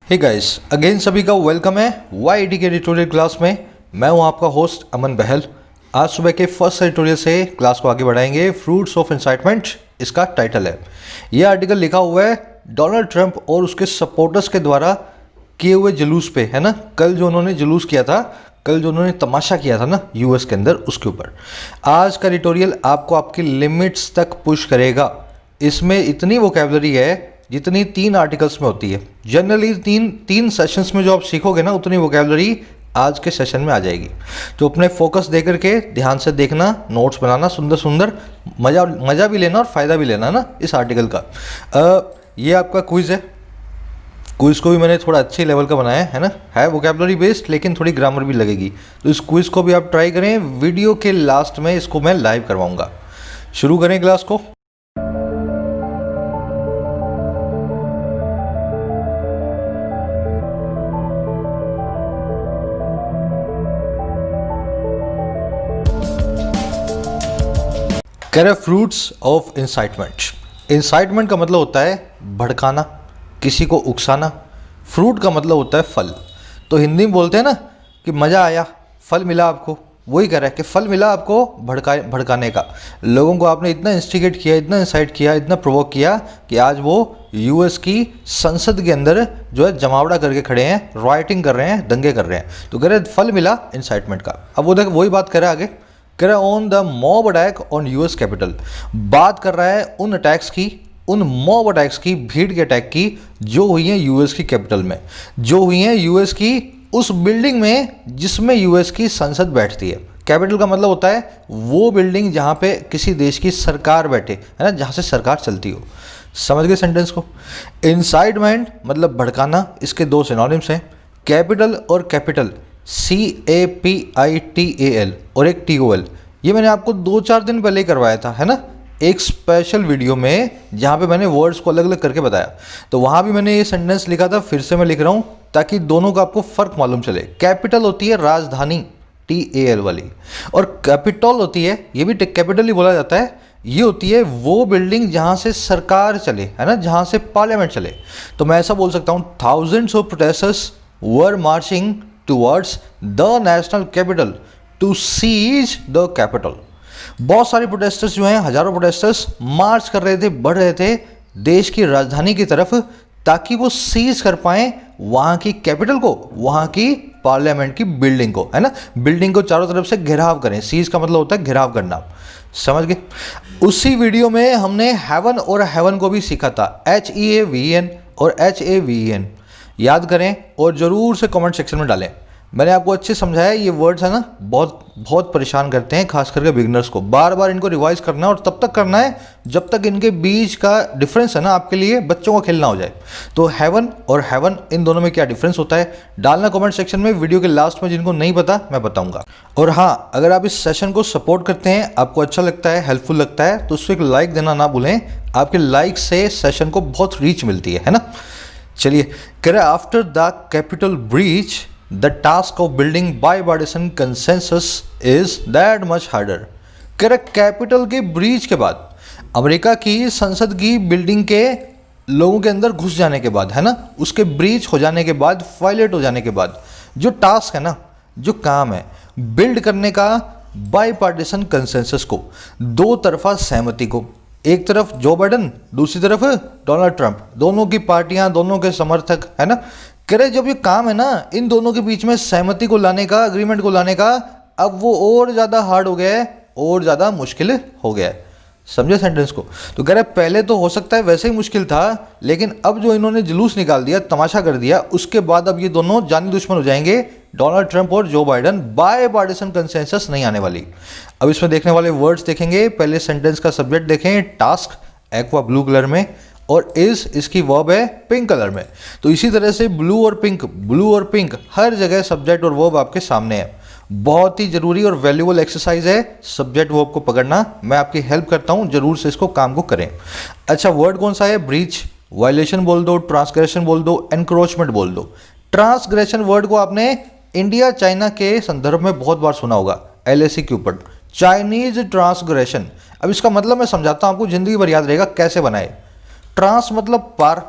Hey guys again सभी का welcome है YIT के एडिटोरियल क्लास में। मैं हूं आपका होस्ट अमन बहल। आज सुबह के फर्स्ट एडिटोरियल से क्लास को आगे बढ़ाएंगे। फ्रूट्स ऑफ इंसाइटमेंट इसका टाइटल है। यह आर्टिकल लिखा हुआ है डोनाल्ड ट्रंप और उसके सपोर्टर्स के द्वारा किए हुए जुलूस पे, है ना। कल जो उन्होंने जुलूस किया था, कल जो उन्होंने तमाशा किया था ना यूएस के अंदर, उसके ऊपर आज का एडिटोरियल आपको आपकी लिमिट्स तक पुश करेगा। इसमें इतनी वोकैबुलरी है जितनी 3 आर्टिकल्स में होती है। जनरली तीन सेशंस में जो आप सीखोगे ना, उतनी वोकैबुलरी आज के सेशन में आ जाएगी। तो अपने फोकस दे करके ध्यान से देखना, नोट्स बनाना, सुंदर सुंदर, मज़ा भी लेना और फ़ायदा भी लेना ना इस आर्टिकल का। ये आपका क्विज़ है। क्विज़ को भी मैंने थोड़ा अच्छे लेवल का बनाया है ना, है वोकैबुलरी बेस्ड लेकिन थोड़ी ग्रामर भी लगेगी। तो इस क्विज़ को भी आप ट्राई करें। वीडियो के लास्ट में इसको मैं लाइव करवाऊँगा। शुरू करें क्लास को। कह रहे फ्रूट्स ऑफ इंसाइटमेंट। इंसाइटमेंट का मतलब होता है भड़काना, किसी को उकसाना। फ्रूट का मतलब होता है फल। तो हिंदी में बोलते हैं ना कि मज़ा आया, फल मिला आपको। वही कह रहा है कि फल मिला आपको भड़काने का। लोगों को आपने इतना इंस्टिगेट किया, इतना इंसाइट किया, इतना प्रोवोक किया कि आज वो यूएस की संसद के अंदर जो है जमावड़ा करके खड़े हैं, राइटिंग कर रहे हैं, दंगे कर रहे हैं। तो कह रहे फल मिला इंसाइटमेंट का। अब वो देख वही बात कर रहा है आगे, कह रहा है on the mob attack on US Capitol. बात कर रहा है उन अटैक्स की, उन मॉब अटैक्स की, भीड़ के अटैक की जो हुई हैं यूएस की कैपिटल में, जो हुई हैं यूएस की उस बिल्डिंग में जिसमें यूएस की संसद बैठती है। कैपिटल का मतलब होता है वो बिल्डिंग जहाँ पे किसी देश की सरकार बैठे, है ना, जहाँ से सरकार चलती हो। समझ गए सेंटेंस को। इंसाइटमेंट मतलब भड़काना, इसके 2 सिनोनिम्स हैं, कैपिटल और कैपिटल, CAPITAL और एक TOL। ये मैंने आपको 2-4 दिन पहले ही करवाया था, है ना, एक स्पेशल वीडियो में जहाँ पे मैंने वर्ड्स को अलग अलग करके बताया। तो वहाँ भी मैंने ये सेंटेंस लिखा था, फिर से मैं लिख रहा हूँ ताकि दोनों का आपको फ़र्क मालूम चले। कैपिटल होती है राजधानी, TAL वाली, और कैपिटल होती है, ये भी कैपिटल ही बोला जाता है, ये होती है वो बिल्डिंग जहाँ से सरकार चले, है ना, जहाँ से पार्लियामेंट चले। तो मैं ऐसा बोल सकता हूँ, thousands of protesters were marching towards the national capital to seize the capital। बहुत सारे प्रोटेस्टर्स जो हैं, हजारों प्रोटेस्टर्स मार्च कर रहे थे, बढ़ रहे थे देश की राजधानी की तरफ, ताकि वो सीज कर पाएं वहां की कैपिटल को, वहां की पार्लियामेंट की बिल्डिंग को, है ना। बिल्डिंग को चारों तरफ से घेराव करें। सीज का मतलब होता है घेराव करना। समझ गए। उसी वीडियो में हमने हेवन और हेवन को भी सीखा था, HEAVEN और HAVEN। याद करें और ज़रूर से कमेंट सेक्शन में डालें। मैंने आपको अच्छे समझाया। ये वर्ड्स है ना बहुत परेशान करते हैं, खास करके बिगनर्स को। बार बार इनको रिवाइज करना है और तब तक करना है जब तक इनके बीच का डिफरेंस है ना आपके लिए बच्चों का खेलना हो जाए। तो हेवन और हेवन, इन दोनों में क्या डिफरेंस होता है डालना कमेंट सेक्शन में। वीडियो के लास्ट में जिनको नहीं पता मैं बताऊंगा। और हाँ, अगर आप इस सेशन को सपोर्ट करते हैं, आपको अच्छा लगता है, हेल्पफुल लगता है, तो उसको एक लाइक देना ना भूलें। आपके लाइक से सेशन को बहुत रीच मिलती है ना। चलिए, कह रहे after the Capitol breach the task of building bipartisan consensus is that much harder. कह रहे कैपिटल के ब्रीच के बाद, अमेरिका की संसद की बिल्डिंग के लोगों के अंदर घुस जाने के बाद, है ना, उसके ब्रीच हो जाने के बाद, वायलेट हो जाने के बाद, जो टास्क है ना, जो काम है बिल्ड करने का बाइपार्टिसन कंसेंसस को, 2 तरफा सहमति को। एक तरफ जो बाइडन, दूसरी तरफ डोनाल्ड ट्रंप, दोनों की पार्टियां, दोनों के समर्थक, है ना। कह रहे जब ये काम है ना इन दोनों के बीच में सहमति को लाने का, अग्रीमेंट को लाने का, अब वो और ज़्यादा हार्ड हो गया है, और ज़्यादा मुश्किल हो गया है। समझे सेंटेंस को। तो कह रहे पहले तो हो सकता है वैसे ही मुश्किल था, लेकिन अब जो इन्होंने जुलूस निकाल दिया, तमाशा कर दिया, उसके बाद अब ये दोनों जानी दुश्मन हो जाएंगे, डोनाल्ड ट्रंप और जो बाइडन। बाइपार्टिसन कंसेंसस नहीं आने वाली। अब इसमें देखने वाले वर्ड्स देखेंगे। पहले सेंटेंस का सब्जेक्ट देखें, टास्क एक्वा ब्लू कलर में, और इज इसकी वर्ब है पिंक कलर में। तो इसी तरह से ब्लू और पिंक हर जगह सब्जेक्ट और वर्ब आपके सामने है। बहुत ही जरूरी और वैल्यूएबल एक्सरसाइज है सब्जेक्ट वर्ब को पकड़ना। मैं आपकी हेल्प करता हूं, जरूर से इसको काम को करें। अच्छा, वर्ड कौन सा है? ब्रीच, वायलेशन बोल दो, ट्रांसग्रेशन बोल दो, एनक्रोचमेंट बोल दो। ट्रांसग्रेशन वर्ड को आपने इंडिया चाइना के संदर्भ में बहुत बार सुना होगा, LAC के ऊपर, चाइनीज ट्रांसग्रेशन। अब इसका मतलब मैं समझाता हूं, आपको जिंदगी भर याद रहेगा कैसे बनाए। ट्रांस मतलब पार,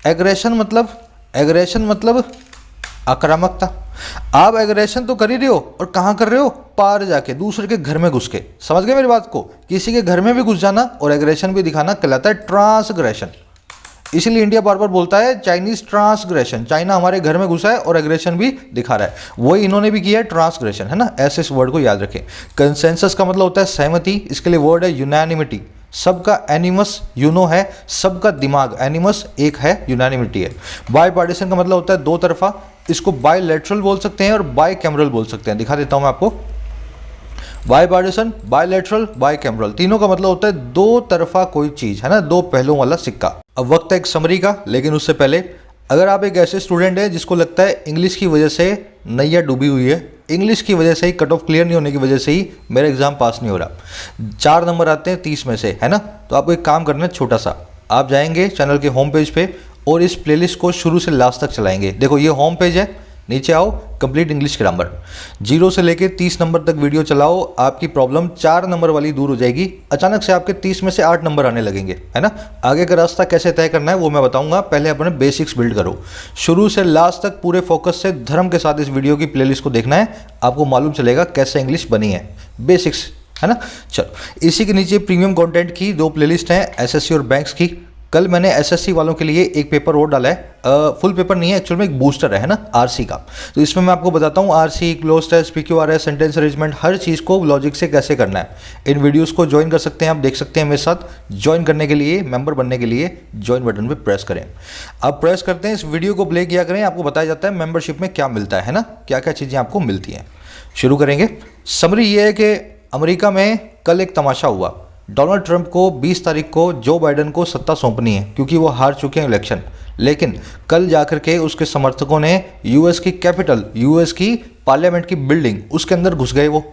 एग्रेशन मतलब एग्रेशन मतलब आक्रामकता। आप एग्रेशन तो कर ही रहे हो, और कहाँ कर रहे हो? पार जाके, दूसरे के घर में घुस के। समझ गए मेरी बात को? किसी के घर में भी घुस जाना और एग्रेशन भी दिखाना कहलाता है ट्रांसग्रेशन। इसीलिए इंडिया बार बार बोलता है चाइनीज ट्रांसग्रेशन, चाइना हमारे घर में घुसा है और एग्रेशन भी दिखा रहा है। वही इन्होंने भी किया है, ट्रांसग्रेशन, है ना। ऐसे इस वर्ड को याद रखें। कंसेंसस का मतलब होता है सहमति, इसके लिए वर्ड है यूनानिमिटी। सबका एनिमस यूनो है, सबका दिमाग, एनिमस एक है, यूनानिमिटी है। बाई पार्टीशन का मतलब होता है दो तरफा, इसको बायलैटरल बोल सकते हैं और बाय कैमरल बोल सकते हैं। दिखा देता हूं मैं आपको। Bipartisan, bilateral, bicameral, तीनों का मतलब होता है दो तरफा कोई चीज, है ना, दो पहलुओं वाला सिक्का। अब वक्त है एक समरी का, लेकिन उससे पहले अगर आप एक ऐसे स्टूडेंट हैं जिसको लगता है इंग्लिश की वजह से नैया डूबी हुई है, इंग्लिश की वजह से ही, कट ऑफ क्लियर नहीं होने की वजह से ही मेरा एग्जाम पास नहीं हो रहा, 4 नंबर आते हैं 30 में से, है ना, तो आपको एक काम करना है छोटा सा। आप जाएंगे चैनल के होम पेज पे और इस प्लेलिस्ट को शुरू से लास्ट तक चलाएंगे। देखो ये होम पेज है, नीचे आओ, कंप्लीट इंग्लिश ग्रामर 0 से लेके 30 नंबर तक वीडियो चलाओ, आपकी प्रॉब्लम 4 नंबर वाली दूर हो जाएगी। अचानक से आपके 30 में से 8 नंबर आने लगेंगे, है ना। आगे का रास्ता कैसे तय करना है वो मैं बताऊंगा, पहले अपने बेसिक्स बिल्ड करो। शुरू से लास्ट तक पूरे फोकस से धर्म के साथ इस वीडियो की प्लेलिस्ट को देखना है, आपको मालूम चलेगा कैसे इंग्लिश बनी है, बेसिक्स, है ना। चलो, इसी के नीचे प्रीमियम कंटेंट की 2 प्लेलिस्ट हैं, एसएससी और बैंक्स की। कल मैंने एसएससी वालों के लिए एक पेपर और डाला है, फुल पेपर नहीं है एक्चुअल में, एक बूस्टर है ना, आरसी का। तो इसमें मैं आपको बताता हूँ RC, cloze test, PQRS, sentence arrangement, हर चीज़ को लॉजिक से कैसे करना है। इन वीडियोस को ज्वाइन कर सकते हैं, आप देख सकते हैं मेरे साथ। ज्वाइन करने के लिए, मेंबर बनने के लिए ज्वाइन बटन पर प्रेस करें। आप प्रेस करते हैं, इस वीडियो को प्ले किया करें, आपको बताया जाता है मेंबरशिप में क्या मिलता है ना, क्या क्या चीज़ें आपको मिलती हैं। शुरू करेंगे। समरी ये है कि अमेरिका में कल एक तमाशा हुआ। डोनाल्ड ट्रंप को 20 तारीख को जो बाइडन को सत्ता सौंपनी है, क्योंकि वो हार चुके हैं इलेक्शन। लेकिन कल जाकर के उसके समर्थकों ने यूएस की कैपिटल, यूएस की पार्लियामेंट की बिल्डिंग, उसके अंदर घुस गए वो।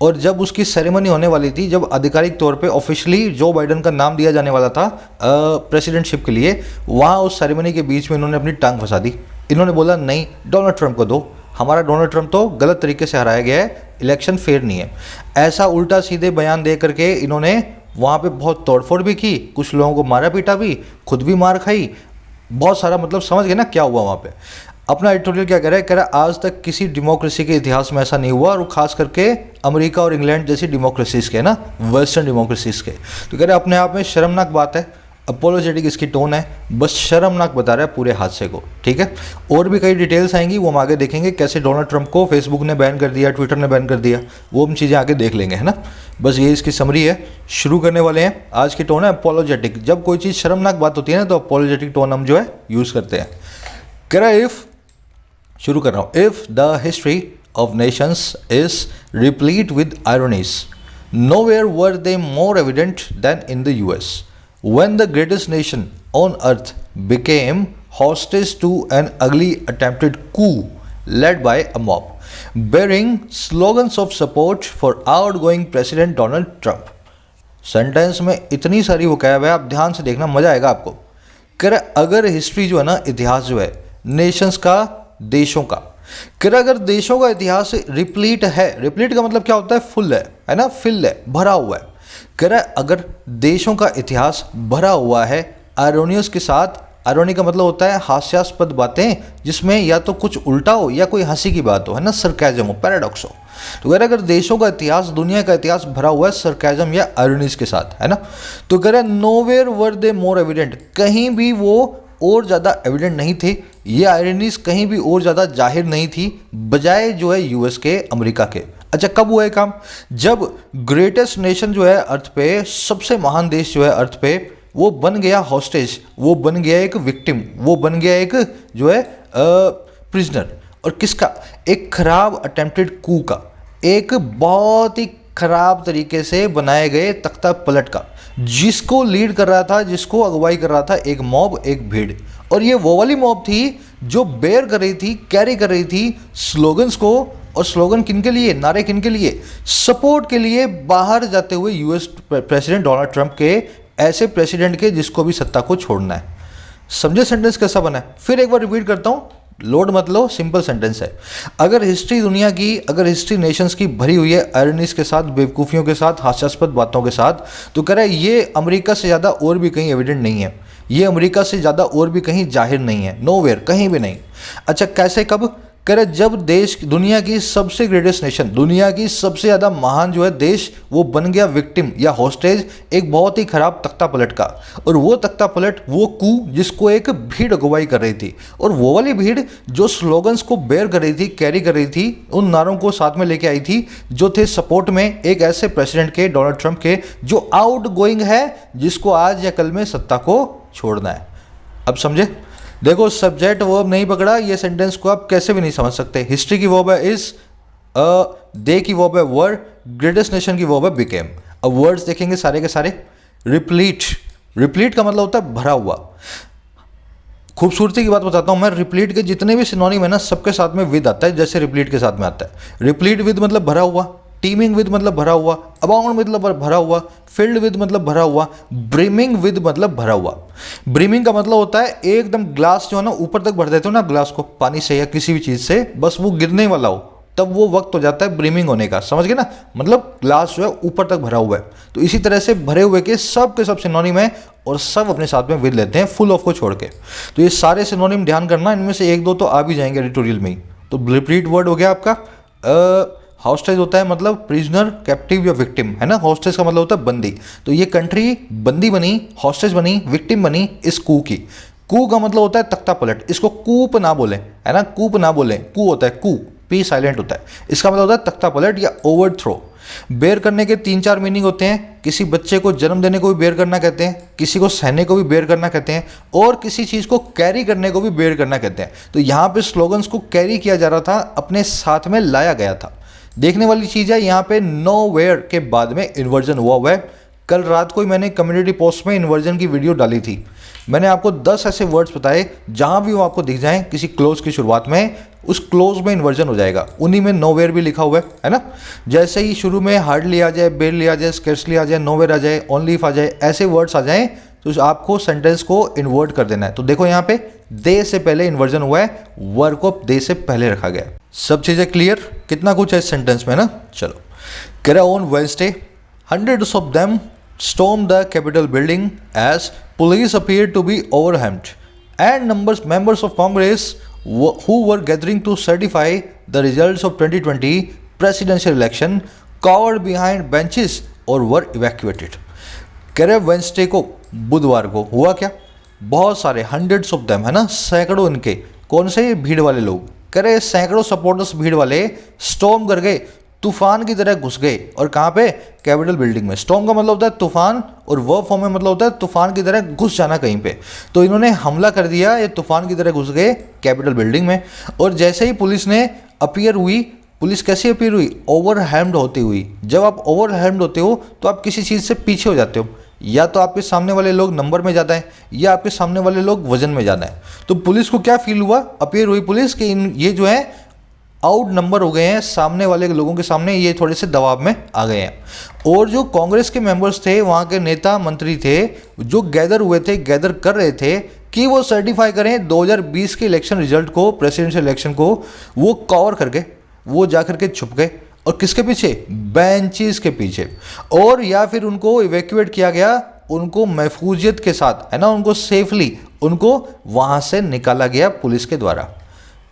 और जब उसकी सेरेमनी होने वाली थी, जब आधिकारिक तौर पे ऑफिशियली जो बाइडन का नाम दिया जाने वाला था प्रेसिडेंटशिप के लिए, वहाँ उस सेरेमनी के बीच में इन्होंने अपनी टांग फंसा दी। इन्होंने बोला नहीं, डोनाल्ड ट्रंप को दो, हमारा डोनाल्ड ट्रंप तो गलत तरीके से हराया गया है, इलेक्शन फेयर नहीं है। ऐसा उल्टा सीधे बयान दे करके इन्होंने वहाँ पे बहुत तोड़फोड़ भी की, कुछ लोगों को मारा पीटा भी, खुद भी मार खाई, बहुत सारा, मतलब समझ गए ना क्या हुआ वहाँ पे। अपना एडिटोरियल क्या कह रहा है? कह रहा है आज तक किसी डेमोक्रेसी के इतिहास में ऐसा नहीं हुआ, और खास करके अमेरिका और इंग्लैंड जैसी डेमोक्रेसीज के ना, वेस्टर्न डेमोक्रेसीज के। तो कह रहे अपने आप में शर्मनाक बात है। अपोलोजेटिक इसकी टोन है, बस शर्मनाक बता रहा है पूरे हादसे को, ठीक है। और भी कई डिटेल्स आएंगी, वो हम आगे देखेंगे, कैसे डोनाल्ड ट्रंप को फेसबुक ने बैन कर दिया, ट्विटर ने बैन कर दिया, वो हम चीज़ें आगे देख लेंगे, है ना। बस ये इसकी समरी है। शुरू करने वाले हैं। आज की टोन है अपोलोजेटिक। जब कोई चीज़ शर्मनाक बात होती है ना, तो अपोलोजेटिक टोन हम जो है यूज़ करते हैं। कह रहा है शुरू कर रहा हूँ। If the history of nations is replete with ironies, nowhere were they more evident than in the US, when the greatest nation on earth became hostage to an ugly attempted coup led by a mob, bearing slogans of support for outgoing President Donald Trump. Sentence में इतनी सारी vocab है, आप ध्यान से देखना, मजा आएगा आपको। कह रहा अगर हिस्ट्री जो है ना, इतिहास जो है नेशंस का, देशों का, कह रहा अगर देशों का इतिहास रिप्लीट है, रिप्लीट का मतलब क्या होता है? फुल है ना, फिल है, भरा हुआ है। कह रहा है अगर देशों का इतिहास भरा हुआ है आयरोनियस के साथ, आयरोनी का मतलब होता है हास्यास्पद बातें, जिसमें या तो कुछ उल्टा हो या कोई हंसी की बात हो, है ना, सरकाज़म हो, पैराडॉक्स हो। तो कह रहा है अगर देशों का इतिहास, दुनिया का इतिहास भरा हुआ है सरकाज़म या आयरोनीज के साथ, है ना। तो कह रहा है nowhere were they more evident, कहीं भी वो और ज़्यादा एविडेंट नहीं थे, ये आयरोनीज कहीं भी और ज़्यादा जाहिर नहीं थी, बजाय जो है यूएस के, अमेरिका के। अच्छा, कब हुआ है काम? जब ग्रेटेस्ट नेशन जो है अर्थ पे, सबसे महान देश जो है अर्थ पे, वो बन गया हॉस्टेज, वो बन गया एक विक्टिम, वो बन गया एक जो है प्रिजनर। और किसका? एक खराब अटेम्प्टेड कू का, एक बहुत ही खराब तरीके से बनाए गए तख्ता पलट का, जिसको लीड कर रहा था, जिसको अगुवाई कर रहा था एक मॉब, एक भीड़। और ये वो वाली मॉब थी जो बेयर कर रही थी, कैरी कर रही थी स्लोगन्स को। और स्लोगन किन के लिए, नारे किन के लिए? सपोर्ट के लिए बाहर जाते हुए यूएस प्रेसिडेंट डोनाल्ड ट्रंप के, ऐसे प्रेसिडेंट के जिसको भी सत्ता को छोड़ना है। समझे सेंटेंस कैसा बना है? फिर एक बार रिपीट करता हूँ, लोड मत लो, सिंपल सेंटेंस है। अगर हिस्ट्री दुनिया की, अगर हिस्ट्री नेशंस की भरी हुई है आयरनीज के साथ, बेवकूफ़ियों के साथ, हास्यास्पद बातों के साथ, तो कह रहा है ये अमेरिका से ज़्यादा और भी कहीं एविडेंट नहीं है। ये अमेरिका से ज़्यादा और भी कहीं जाहिर नहीं है, नोवेयर, कहीं भी नहीं। अच्छा कैसे, कब? कह रहे जब देश, दुनिया की सबसे ग्रेटेस्ट नेशन, दुनिया की सबसे ज़्यादा महान जो है देश, वो बन गया विक्टिम या हॉस्टेज एक बहुत ही खराब तख्ता पलट का। और वो तख्ता पलट, वो कू जिसको एक भीड़ अगुवाई कर रही थी, और वो वाली भीड़ जो स्लोगन्स को बेयर कर रही थी, कैरी कर रही थी, उन नारों को साथ में लेके आई थी जो थे सपोर्ट में एक ऐसे प्रेसिडेंट के, डोनाल्ड ट्रंप के, जो आउट गोइंग है, जिसको आज या कल में सत्ता को छोड़ना है। अब समझे? देखो सब्जेक्ट वर्ब नहीं पकड़ा, ये सेंटेंस को आप कैसे भी नहीं समझ सकते। हिस्ट्री की वर्ब है इज, दे की वर्ब है वर, ग्रेटेस्ट नेशन की वर्ब है बिकेम। अब वर्ड्स देखेंगे सारे के सारे। रिप्लीट, रिप्लीट का मतलब होता है भरा हुआ। खूबसूरती की बात बताता हूं मैं, रिप्लीट के जितने भी सिनोनिम है ना, सबके साथ में विद आता है, जैसे रिप्लीट के साथ में आता है। रिप्लीट विद मतलब भरा हुआ, टीमिंग विद मतलब भरा हुआ, अबाउंड मतलब भरा हुआ, फिल्ड विद मतलब भरा हुआ, ब्रिमिंग विद मतलब भरा हुआ। ब्रिमिंग का मतलब होता है एकदम ग्लास जो है ना ऊपर तक भर देते हो ना ग्लास को पानी से या किसी भी चीज़ से, बस वो गिरने वाला हो, तब वो वक्त हो जाता है ब्रिमिंग होने का। समझ गए ना? मतलब ग्लास जो है ऊपर तक भरा हुआ है। तो इसी तरह से भरे हुए के सब सिनोनिम है और सब अपने साथ में विद लेते हैं, फुल ऑफ को छोड़ के। तो ये सारे सिनोनिम ध्यान करना, इनमें से एक दो तो आ भी जाएंगे एडिटोरियल में ही। तो रिपीट वर्ड हो गया आपका। हॉस्टेज होता है मतलब प्रिजनर, कैप्टिव या विक्टिम, है ना? हॉस्टेज का मतलब होता है बंदी। तो ये कंट्री बंदी बनी, हॉस्टेज बनी, विक्टिम बनी इस कू की। कू का मतलब होता है तख्ता पलट, इसको कूप ना बोले, है ना? कूप ना बोले, कू होता है कू, पी साइलेंट होता है। इसका मतलब होता है तख्ता पलट या ओवरथ्रो। बेयर करने के 3-4 मीनिंग होते हैं। किसी बच्चे को जन्म देने को भी बेयर करना कहते हैं, किसी को सहने को भी बेयर करना कहते हैं, और किसी चीज़ को कैरी करने को भी बेयर करना कहते हैं। तो यहाँ पे स्लोगन्स को कैरी किया जा रहा था, अपने साथ में लाया गया था। देखने वाली चीज़ है यहाँ पे नोवेयर के बाद में इन्वर्जन हुआ है। कल रात को ही मैंने कम्युनिटी पोस्ट में इन्वर्जन की वीडियो डाली थी। मैंने आपको 10 ऐसे वर्ड्स बताए, जहाँ भी वो आपको दिख जाएं किसी क्लोज की शुरुआत में, उस क्लोज में इन्वर्जन हो जाएगा। उन्हीं में नोवेयर भी लिखा हुआ है ना? जैसे ही शुरू में हार्डली आ जाए, बेरली आ जाए, स्केर्सली आ जाए, नोवेयर आ जाए, ओनली इफ आ जाए, ऐसे वर्ड्स आ जाएं तो आपको सेंटेंस को इन्वर्ट कर देना है। तो देखो यहाँ पे दे से पहले इन्वर्जन हुआ है, वर्ब को दे से पहले रखा गया। सब चीज़ें क्लियर? कितना कुछ है इस सेंटेंस में ना। चलो, कह रहा on Wednesday hundreds of them stormed the Capitol building as police appeared to be overwhelmed, and members of Congress who were gathering to certify the results of 2020 presidential election cowered behind benches or were evacuated। कह रहे Wednesday को, बुधवार को हुआ क्या? बहुत सारे hundreds of them, है ना, सैकड़ों इनके, कौन से? भीड़ वाले लोग। कह रहे सैकड़ों सपोर्टर्स भीड़ वाले स्टॉर्म कर गए, तूफान की तरह घुस गए। और कहाँ पे? कैपिटल बिल्डिंग में। स्टॉर्म का मतलब होता है तूफान, और वर्ब फॉर्म में मतलब होता है तूफान की तरह घुस जाना कहीं पे। तो इन्होंने हमला कर दिया, ये तूफान की तरह घुस गए कैपिटल बिल्डिंग में। और जैसे ही पुलिस ने अपीयर हुई, पुलिस कैसे अपीयर हुई? ओवरहेम्ड होती हुई। जब आप ओवरहेम्ड होते हो तो आप किसी चीज़ से पीछे हो जाते हो, या तो आपके सामने वाले लोग नंबर में ज़्यादा है, या आपके सामने वाले लोग वजन में ज़्यादा है। तो पुलिस को क्या फील हुआ? अपीयर हुई पुलिस कि ये जो है आउट नंबर हो गए हैं सामने वाले लोगों के सामने, ये थोड़े से दबाव में आ गए हैं। और जो कांग्रेस के मेंबर्स थे, वहाँ के नेता मंत्री थे, जो गैदर हुए थे, गैदर कर रहे थे कि वो सर्टिफाई करें 2020 के इलेक्शन रिजल्ट को, प्रेसिडेंशियल इलेक्शन को, वो कवर करके वो जा करके छुप गए। और किसके पीछे? बेंचेस के पीछे। और या फिर उनको इवैक्यूएट किया गया, उनको महफूजियत के साथ, है ना, उनको सेफली उनको वहाँ से निकाला गया पुलिस के द्वारा।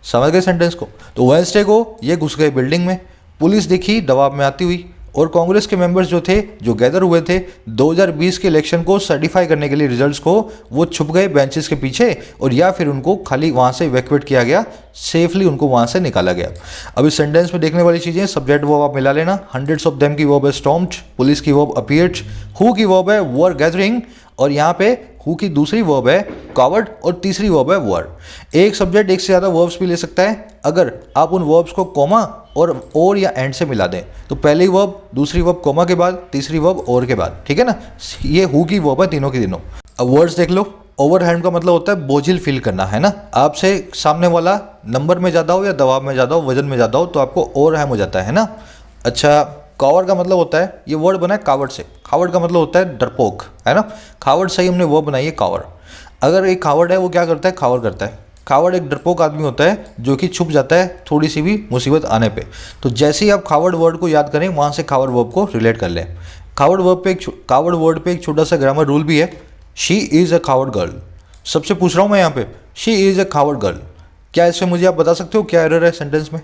समझ गए सेंटेंस को? तो वेडनेसडे को ये घुस गए बिल्डिंग में, पुलिस दिखी दबाव में आती हुई, और कांग्रेस के मेंबर्स जो थे, जो गैदर हुए थे 2020 के इलेक्शन को सर्टिफाई करने के लिए रिजल्ट्स को, वो छुप गए बेंचेस के पीछे, और या फिर उनको खाली वहाँ से इवैक्यूएट किया गया, सेफली उनको वहाँ से निकाला गया। अब इस सेंटेंस में देखने वाली चीज़ें, सब्जेक्ट वर्ब आप मिला लेना। हंड्रेड्स ऑफ देम की वर्ब है स्टॉर्म्ड, पुलिस की वर्ब अपीयर्ड, हु की वर्ब है वर गैदरिंग, और यहाँ पे हु की दूसरी वर्ब है कवर्ड, और तीसरी वर्ब है वर। एक सब्जेक्ट एक से ज़्यादा वर्ब्स भी ले सकता है अगर आप उन वर्ब्स को कॉमा और या एंड से मिला दें। तो पहली वर्ब, दूसरी वर्ब कॉमा के बाद, तीसरी वर्ब और के बाद, ठीक है ना? ये हु की वर्ब है तीनों की तीनों। अब वर्ड्स देख लो। ओवरहैंड का मतलब होता है बोझिल फील करना, है ना? आपसे सामने वाला नंबर में ज़्यादा हो या दबाव में ज़्यादा हो, वजन में ज़्यादा हो, तो आपको ओवरहैम हो जाता है ना? अच्छा, कावर्ड का मतलब होता है, ये वर्ड बना है कावर्ड से। कावर्ड का मतलब होता है डरपोक, है ना? कावर्ड से ही हमने वर्ड बनाई है कावर्ड। अगर एक कावर्ड है, वो क्या करता है? कावर करता है। कावर्ड एक डरपोक आदमी होता है जो कि छुप जाता है थोड़ी सी भी मुसीबत आने पे। तो जैसे ही आप कावर्ड वर्ड को याद करें, वहाँ से कावर्ड वर्ब को रिलेट कर लें। कावर्ड वर्ड पे एक छोटा सा ग्रामर रूल भी है। She is a coward girl. सबसे पूछ रहा हूँ मैं यहाँ पे, she is a coward girl, क्या इससे मुझे आप बता सकते हो क्या एरर है सेंटेंस में?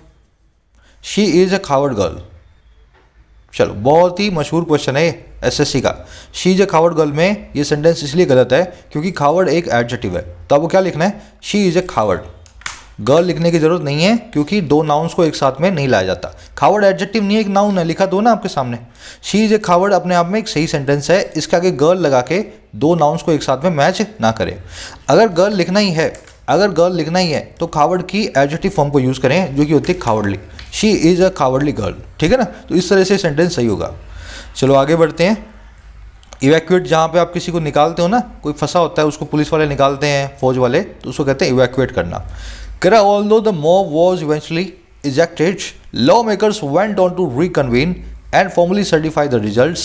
She is a coward girl. चलो, बहुत ही मशहूर क्वेश्चन है एसएससी का। She is a coward girl में ये सेंटेंस इसलिए गलत है क्योंकि कावर्ड एक एडजेक्टिव है, तो आपको क्या लिखना है? She is a coward. Girl लिखने की जरूरत नहीं है क्योंकि दो नाउन्स को एक साथ में नहीं लाया जाता। कावर्ड एडजेक्टिव नहीं है, एक नाउन है, लिखा दो ना आपके सामने। शी इज ए कावर्ड अपने आप में एक सही सेंटेंस है, इसके आगे गर्ल लगा के दो नाउन्स को एक साथ में मैच ना करें। अगर गर्ल लिखना ही है, अगर गर्ल लिखना ही है तो कावर्ड की एडजेक्टिव फॉर्म को यूज़ करें जो कि होती है cowardly. She is a cowardly girl, ठीक है ना? तो इस तरह से सेंटेंस सही होगा। चलो आगे बढ़ते हैं। इवैक्यूएट, जहाँ पे आप किसी को निकालते हो ना, कोई फंसा होता है उसको पुलिस वाले निकालते हैं, फौज वाले, तो उसको कहते हैं इवैक्यूएट करना। Although the mob was eventually ejected, lawmakers went on to reconvene and formally certify the results,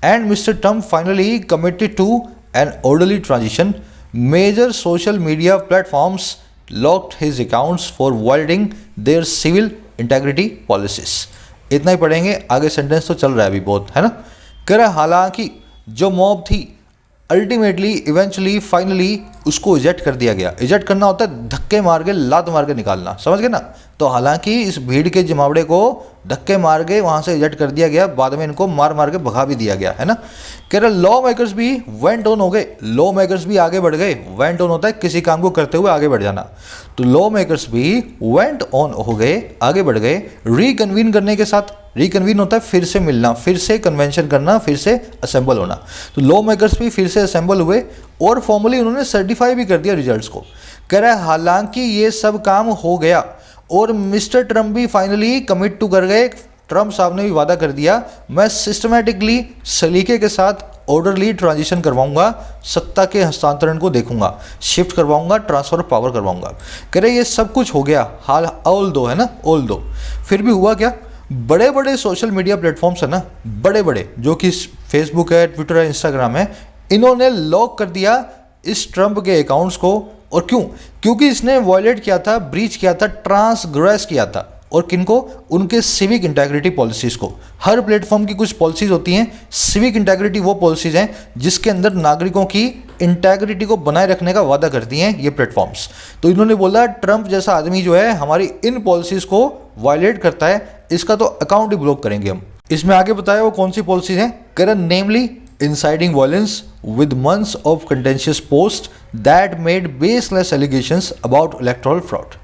and Mr. Trump finally committed to an orderly transition. Major social media platforms locked his accounts for violating their civil integrity policies. इतना ही पढ़ेंगे, आगे sentence तो चल रहा है अभी बहुत, है ना? हालांकि जो मॉब थी अल्टीमेटली इवेंचुअली फाइनली उसको इजेक्ट कर दिया गया। इजेक्ट करना होता है धक्के मार के, लात मार के निकालना, समझ गए ना? तो हालांकि इस भीड़ के जमावड़े को धक्के मार के वहाँ से इजेक्ट कर दिया गया, बाद में इनको मार मार के भगा भी दिया गया, है ना? कह रहे लॉ मेकर्स भी वेंट ऑन हो गए, लॉ मेकर्स भी आगे बढ़ गए। वेंट ऑन होता है किसी काम को करते हुए आगे बढ़ जाना, तो लॉ मेकर्स भी वेंट ऑन हो गए, आगे बढ़ गए। रिकन्वीन करने के साथ, रिकन्वीन होता है फिर से मिलना, फिर से कन्वेंशन करना, फिर से असेंबल होना। तो लॉ मेकर्स भी फिर से असेंबल हुए और फॉर्मली उन्होंने सर्टिफाई भी कर दिया रिजल्ट्स को। कह रहा है हालांकि ये सब काम हो गया और मिस्टर ट्रम्प भी फाइनली कमिट टू कर गए। ट्रम्प साहब ने भी वादा कर दिया, मैं सिस्टमैटिकली सलीके के साथ ऑर्डरली ट्रांजिशन करवाऊंगा, सत्ता के हस्तांतरण को देखूंगा, शिफ्ट करवाऊंगा, ट्रांसफर ऑफ पावर करवाऊंगा। कह रहे ये सब कुछ हो गया, हाल ऑल दो, है ना, ऑल दो, फिर भी हुआ क्या? बड़े बड़े सोशल मीडिया प्लेटफॉर्म्स है ना, बड़े बड़े जो कि फेसबुक है, ट्विटर है, इंस्टाग्राम है, इन्होंने लॉक कर दिया इस ट्रंप के अकाउंट्स को। और क्यों? क्योंकि इसने वॉयलेट किया था, ब्रीच किया था, ट्रांसग्रेस किया था। और किनको? उनके सिविक इंटेग्रिटी पॉलिसीज को। हर प्लेटफॉर्म की कुछ पॉलिसीज होती हैं। सिविक इंटेग्रिटी वो पॉलिसीज हैं जिसके अंदर नागरिकों की इंटेग्रिटी को बनाए रखने का वादा करती हैं ये प्लेटफॉर्म्स। तो इन्होंने बोला ट्रंप जैसा आदमी जो है हमारी इन पॉलिसीज को वायलेट करता है, इसका तो अकाउंट ही ब्लॉक करेंगे हम। इसमें आगे बताया वो कौन सी पॉलिसीज हैं? करें नेमली inciting violence with months of contentious posts that made baseless allegations about electoral fraud।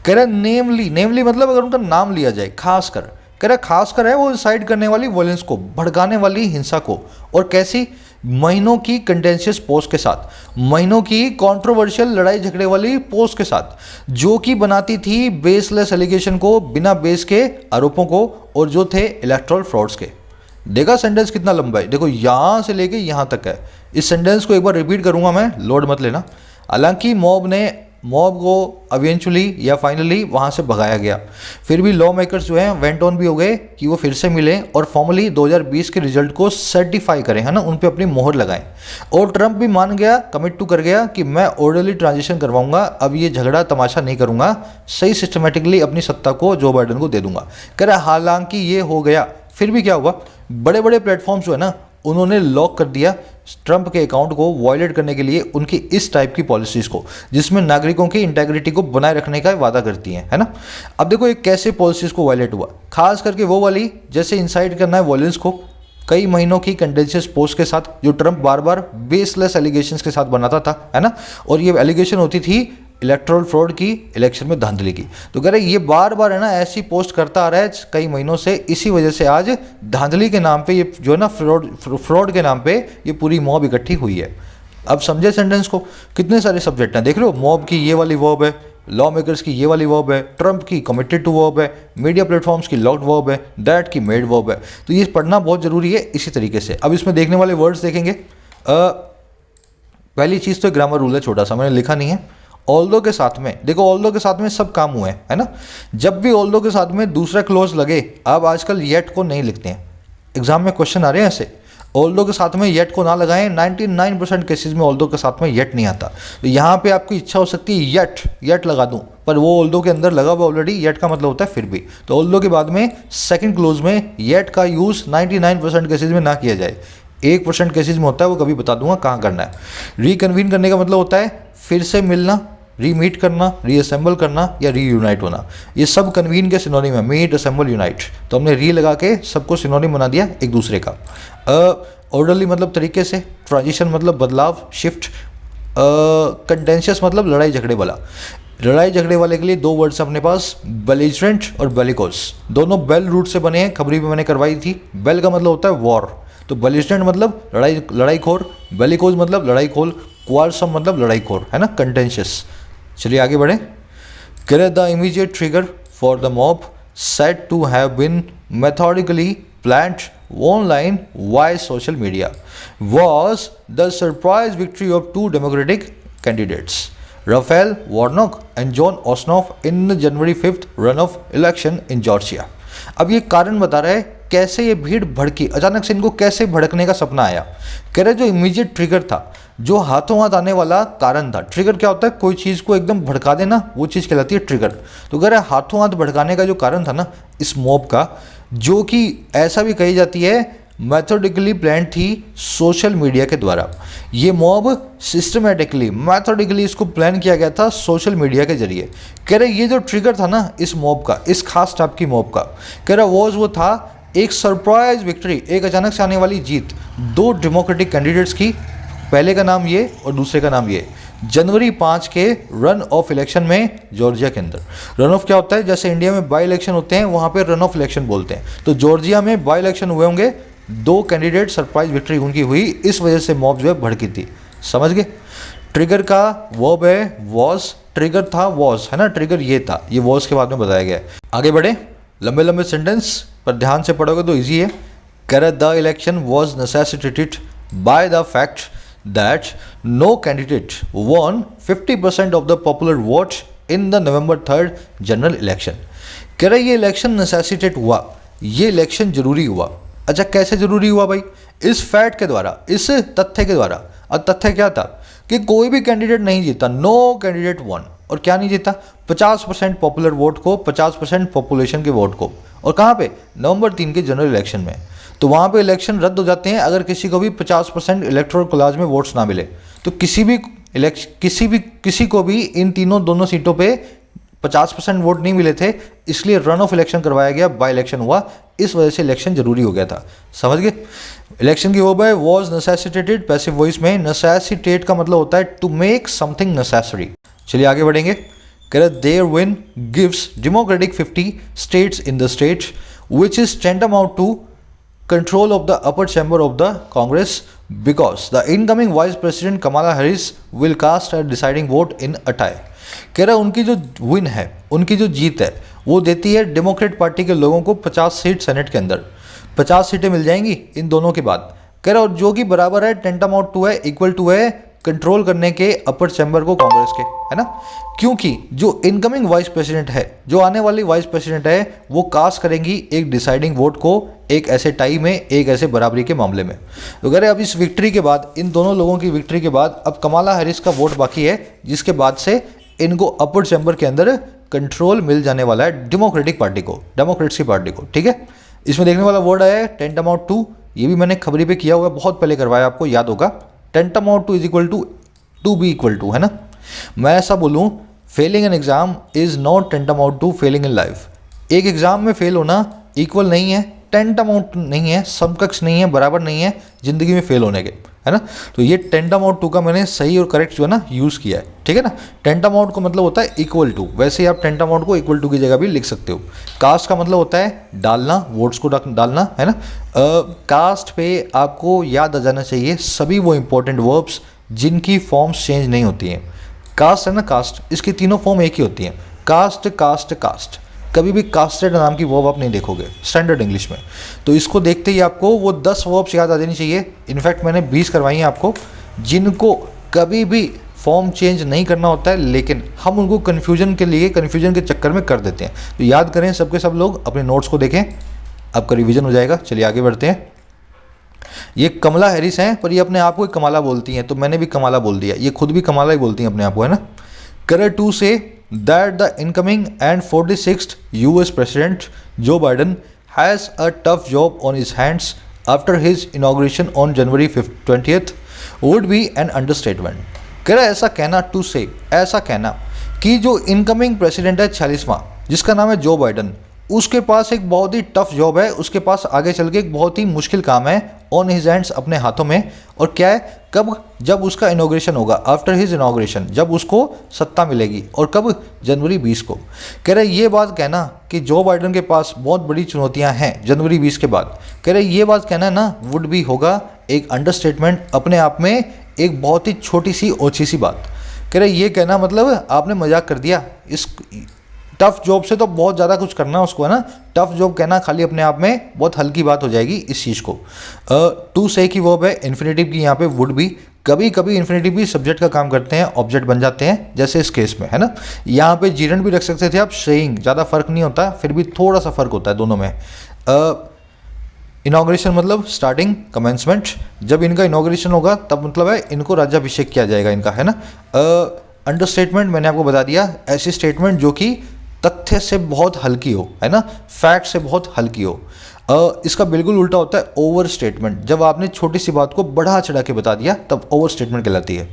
कह रहा नेमली मतलब अगर उनका नाम लिया जाए, खास कर, कह रहा खास कर है वो इंसाइट करने वाली वायलेंस को, भड़काने वाली हिंसा को। और कैसी? महीनों की कंटेंशियस पोस्ट के साथ, महीनों की कंट्रोवर्शियल लड़ाई झगड़े वाली पोस्ट के साथ, जो कि बनाती थी बेसलेस एलिगेशन को, बिना बेस के आरोपों को, और जो थे इलेक्टोरल फ्रॉड्स के। देखा सेंटेंस कितना लंबा है? देखो यहाँ से लेके यहाँ तक है। इस सेंटेंस को एक बार रिपीट करूँगा मैं, लोड मत लेना। हालांकि मॉब को इवेंचुअली या फाइनली वहाँ से भगाया गया, फिर भी लॉ मेकर्स जो हैं वेंट ऑन भी हो गए कि वो फिर से मिलें और फॉर्मली 2020 के रिजल्ट को सर्टिफाई करें, है ना, उन पे अपनी मोहर लगाएं। और ट्रंप भी मान गया, कमिट टू कर गया कि मैं ऑर्डरली ट्रांजिशन करवाऊंगा, अब ये झगड़ा तमाशा नहीं करूंगा, सही सिस्टमेटिकली अपनी सत्ता को जो बाइडेन को दे दूंगा। कह रहा हालांकि ये हो गया, फिर भी क्या हुआ? बड़े बड़े प्लेटफॉर्म्स जो है ना उन्होंने लॉक कर दिया ट्रंप के अकाउंट को वॉयलेट करने के लिए उनकी इस टाइप की पॉलिसीज को, जिसमें नागरिकों की इंटेग्रिटी को बनाए रखने का वादा करती हैं, है ना। अब देखो ये कैसे पॉलिसीज को वॉयलेट हुआ, खास करके वो वाली जैसे इंसाइट करना है वॉयलेंस को कई महीनों की कंटेंशियस पोस्ट के साथ, जो ट्रंप बार बार बेसलेस एलिगेशंस के साथ बनाता था, है ना। और ये एलिगेशन होती थी इलेक्टोरल फ्रॉड की, इलेक्शन में धांधली की। तो कह रहे ये बार बार है ना ऐसी पोस्ट करता आ रहा है कई महीनों से, इसी वजह से आज धांधली के नाम पे ये जो है ना फ्रॉड के नाम पे ये पूरी मॉब इकट्ठी हुई है। अब समझे सेंटेंस को? कितने सारे सब्जेक्ट हैं देख लो, मॉब की ये वाली वर्ब है, लॉ मेकर्स की ये वाली वर्ब है, ट्रंप की कमिटेड टू वर्ब है, मीडिया प्लेटफॉर्म्स की लॉक्ड वर्ब है, दैट की मेड वर्ब है। तो ये पढ़ना बहुत जरूरी है इसी तरीके से। अब इसमें देखने वाले वर्ड्स देखेंगे। पहली चीज़ तो ग्रामर रूल है, छोटा सा मैंने लिखा नहीं है। ऑल्दो के साथ में देखो, ऑल्दो के साथ में सब काम हुए हैं, है ना। जब भी ऑल्दो के साथ में दूसरा क्लोज लगे, आप आजकल येट को नहीं लिखते हैं, एग्जाम में क्वेश्चन आ रहे हैं ऐसे, ऑल्दो के साथ में येट को ना लगाएं। 99% केसेस में ऑल्दो के साथ में येट नहीं आता। तो यहाँ पे आपकी इच्छा हो सकती है येट लगा दूं, पर वो ऑल्दो के अंदर लगा हुआ ऑलरेडी, येट का मतलब होता है फिर भी। तो ऑल्दो के बाद में सेकंड क्लोज में येट का यूज़ 99% केसेस में ना किया जाए। 1% केसेज में होता है, वो कभी बता दूंगा कहाँ करना है। रिकन्वीन करने का मतलब होता है फिर से मिलना, रीमीट करना, रीअसेंबल करना या रीयूनाइट होना। ये सब कन्वीन के सिनोनिम है, मीट, असेंबल, यूनाइट। तो हमने री लगा के सबको सिनोनिम बना दिया एक दूसरे का। ऑर्डरली मतलब तरीके से, ट्रांजिशन मतलब बदलाव, शिफ्ट, कंटेंशियस मतलब लड़ाई झगड़े वाला। लड़ाई झगड़े वाले के लिए दो वर्ड्स अपने पास, बेलिजरेंट और बेलिकोस। दोनों बेल रूट से बने हैं, खबरी में मैंने करवाई थी। बेल का मतलब होता है वॉर, तो बेलिजरेंट मतलब लड़ाई खोर, बेलिकोस मतलब लड़ाई खोल, क्वारसम मतलब लड़ाई खोर, है ना, कंटेंशियस। चलिए आगे बढ़ें। The immediate trigger for the mob said to have been methodically planned online via social media was the surprise victory of two Democratic candidates, Raphael Warnock and John Ossoff, in the January 5th runoff election in Georgia. अब ये कारण बता रहा है कैसे ये भीड़ भड़की, अचानक से इनको कैसे भड़कने का सपना आया। कह रहे जो इमीडिएट ट्रिगर था, जो हाथों हाथ आने वाला कारण था। ट्रिगर क्या होता है, कोई चीज़ को एकदम भड़का देना, वो चीज़ कहलाती है ट्रिगर। तो कह रहे हाथों हाथ भड़काने का जो कारण था ना इस मॉब का, जो कि ऐसा भी कही जाती है मैथोडिकली प्लान थी सोशल मीडिया के द्वारा। ये मॉब सिस्टमेटिकली मैथोडिकली इसको प्लान किया गया था सोशल मीडिया के जरिए। कह रहे ये जो ट्रिगर था ना इस मॉब का, इस खास टाइप की मॉब का, कह रहा वो था एक सरप्राइज विक्ट्री, एक अचानक से आने वाली जीत दो डेमोक्रेटिक कैंडिडेट्स की। पहले का नाम ये और दूसरे का नाम ये। जनवरी 5 के रन ऑफ इलेक्शन में जॉर्जिया के अंदर। रन ऑफ क्या होता है, जैसे इंडिया में बाई इलेक्शन होते हैं वहाँ पे रन ऑफ इलेक्शन बोलते हैं। तो जॉर्जिया में बाई इलेक्शन हुए होंगे, दो कैंडिडेट सरप्राइज विक्ट्री उनकी हुई, इस वजह से मॉब जो है भड़की थी। समझ गए। ट्रिगर का वर्ब है वॉज, ट्रिगर था वॉज, है ना, ट्रिगर ये था, ये वॉज के बाद में बताया गया है। आगे बढ़े, लंबे लंबे सेंटेंस पर ध्यान से पढ़ोगे तो ईजी है। कह the election was necessitated by the fact that no candidate won 50% of the popular vote in the November 3rd general election. कह रहा ये इलेक्शन नेसेसिटेट हुआ, ये इलेक्शन जरूरी हुआ। अच्छा कैसे जरूरी हुआ भाई, इस फैक्ट के द्वारा, इस तथ्य के द्वारा। और तथ्य क्या था कि कोई भी कैंडिडेट नहीं जीता, नो कैंडिडेट वन। और क्या नहीं जीता, 50% पॉपुलर वोट को, 50% पॉपुलेशन के वोट को। और कहाँ पे, नवंबर 3 के जनरल इलेक्शन में। तो वहाँ पे इलेक्शन रद्द हो जाते हैं अगर किसी को भी 50% इलेक्टोरल कॉलेज में वोट्स ना मिले। तो किसी को भी इन दोनों सीटों पे 50% वोट नहीं मिले थे, इसलिए रन ऑफ इलेक्शन करवाया गया, बाई इलेक्शन हुआ, इस वजह से इलेक्शन जरूरी हो गया था। समझ गए। इलेक्शन की वर्ब है वॉज नेसेसिटेटेड, पैसिव वॉइस में। नेसेसिटेट का मतलब होता है टू मेक समथिंग नेसेसरी। चलिए आगे बढ़ेंगे। कह रहे their win gives democratic 50 states in the state which is tantamount to control of the upper chamber of the Congress because the incoming Vice President Kamala Harris will cast a deciding vote in a tie. कह रहा उनकी जो win है, उनकी जो जीत है, वो देती है डेमोक्रेट पार्टी के लोगों को 50 सीट सेनेट के अंदर, 50 सीटें मिल जाएंगी इन दोनों के बाद। कह रहा जो कि बराबर है, tantamount टू है, इक्वल टू है कंट्रोल करने के अपर चैम्बर को कांग्रेस के, है ना। क्योंकि जो इनकमिंग वाइस प्रेसिडेंट है, जो आने वाली वाइस प्रेसिडेंट है, वो कास्ट करेंगी एक डिसाइडिंग वोट को, एक ऐसे टाई में, एक ऐसे बराबरी के मामले में। तो कह रहे अब इस विक्ट्री के बाद, इन दोनों लोगों की विक्ट्री के बाद अब कमाला हैरिस का वोट बाकी है, जिसके बाद से इनको अपर चैम्बर के अंदर कंट्रोल मिल जाने वाला है डेमोक्रेटिक पार्टी को, डेमोक्रेट्स की पार्टी को। ठीक है। इसमें देखने वाला वर्ड है tantamount टू, ये भी मैंने खबरी पे किया हुआ है, बहुत पहले करवाया, आपको याद होगा। tantamount to is equal to be equal to, है ना। मैं ऐसा बोलूँ, failing an exam is not tantamount to failing in life. एक एग्जाम में फेल होना इक्वल नहीं है, tantamount नहीं है, समकक्ष नहीं है, बराबर नहीं है जिंदगी में फेल होने के, है ना। तो ये tantamount टू का मैंने सही और करेक्ट जो है ना यूज़ किया है। ठीक है ना। tantamount का मतलब होता है इक्वल टू, वैसे ही आप tantamount को इक्वल टू की जगह भी लिख सकते हो। कास्ट का मतलब होता है डालना, वोट्स को डालना, है ना। कास्ट पे आपको याद आ जाना चाहिए सभी वो इंपॉर्टेंट वर्ब्स जिनकी फॉर्म्स चेंज नहीं होती हैं। कास्ट है ना, कास्ट, इसकी तीनों फॉर्म एक ही होती हैं, कास्ट कास्ट कास्ट। कभी भी कास्टेड नाम की वर्ब आप नहीं देखोगे स्टैंडर्ड इंग्लिश में। तो इसको देखते ही आपको वो 10 वर्ब्स याद आ जानी चाहिए। इनफैक्ट मैंने 20 करवाई हैं आपको, जिनको कभी भी फॉर्म चेंज नहीं करना होता है, लेकिन हम उनको कन्फ्यूजन के लिए, कन्फ्यूजन के चक्कर में कर देते हैं। तो याद करें सबके सब लोग, अपने नोट्स को देखें, आपका रिविजन हो जाएगा। चलिए आगे बढ़ते हैं। ये कमला हैरिस हैं, पर ये अपने आप को कमाला बोलती हैं, तो मैंने भी कमाला बोल दिया, ये खुद भी कमाला ही बोलती हैं अपने आप को, है ना। करे टू से that the incoming and 46th US President Joe Biden has a tough job on his hands after his inauguration on January 20th would be an understatement. कह रहा है ऐसा कहना, टू से, ऐसा कहना कि जो इनकमिंग प्रेसिडेंट है 46वां, जिसका नाम है जो बाइडन, उसके पास एक बहुत ही टफ जॉब है, उसके पास आगे चल के एक बहुत ही मुश्किल काम है ऑन हिज हैंड्स, अपने हाथों में। और क्या है, कब, जब उसका इनॉग्रेशन होगा, आफ्टर हिज इनॉग्रेशन, जब उसको सत्ता मिलेगी। और कब, जनवरी 20 को। कह रहे ये बात कहना कि जो बाइडन के पास बहुत बड़ी चुनौतियां हैं जनवरी 20 के बाद, कह रहे ये बात कहना ना वुड भी होगा एक अंडरस्टेटमेंट, अपने आप में एक बहुत ही छोटी सी ओछी सी बात। कह रहे ये कहना मतलब आपने मजाक कर दिया, इस टफ जॉब से तो बहुत ज़्यादा कुछ करना है उसको, है ना। टफ जॉब कहना खाली अपने आप में बहुत हल्की बात हो जाएगी इस चीज़ को। टू से की वर्ब है, इन्फिनेटिव की यहाँ पे वुड भी। कभी कभी इन्फिनेटिव भी सब्जेक्ट का काम करते हैं, ऑब्जेक्ट बन जाते हैं, जैसे इस केस में, है ना। यहाँ पे जीरन भी रख सकते थे आप, सेइंग, ज़्यादा फर्क नहीं होता, फिर भी थोड़ा सा फर्क होता है दोनों में। इनॉग्रेशन मतलब स्टार्टिंग, कमेंसमेंट, जब इनका इनॉग्रेशन होगा तब मतलब है इनको राज्याभिषेक किया जाएगा इनका, है ना। अंडरस्टेटमेंट मैंने आपको बता दिया, ऐसी स्टेटमेंट जो कि तथ्य से बहुत हल्की हो, है ना, फैक्ट से बहुत हल्की हो। इसका बिल्कुल उल्टा होता है ओवर स्टेटमेंट, जब आपने छोटी सी बात को बढ़ा चढ़ा के बता दिया तब ओवर स्टेटमेंट कहलाती है।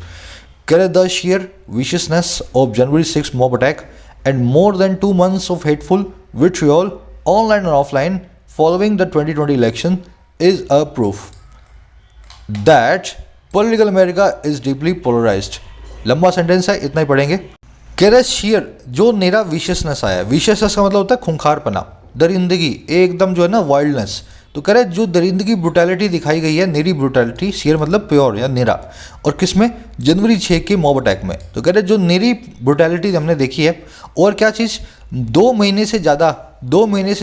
कह the sheer viciousness of January 6 mob attack and more than 2 months of hateful vitriol online and offline following the 2020 election is a proof that political America is deeply polarized। लंबा sentence है, इतना ही पढ़ेंगे। कह रहे share, जो नेरा viciousness आया, viciousness का मतलब होता है खूंखारपना, दरिंदगी, एकदम जो है ना वाइल्डनेस। तो कह रहे जो दरिंदगी, ब्रुटैलिटी दिखाई गई है, नेरी ब्रुटैलिटी, शेयर मतलब प्योर या नेरा, और किसमें, जनवरी 6 के मॉब अटैक में। तो कह रहे जो नेरी ब्रुटैलिटी हमने देखी है, और क्या चीज़, 2 महीने से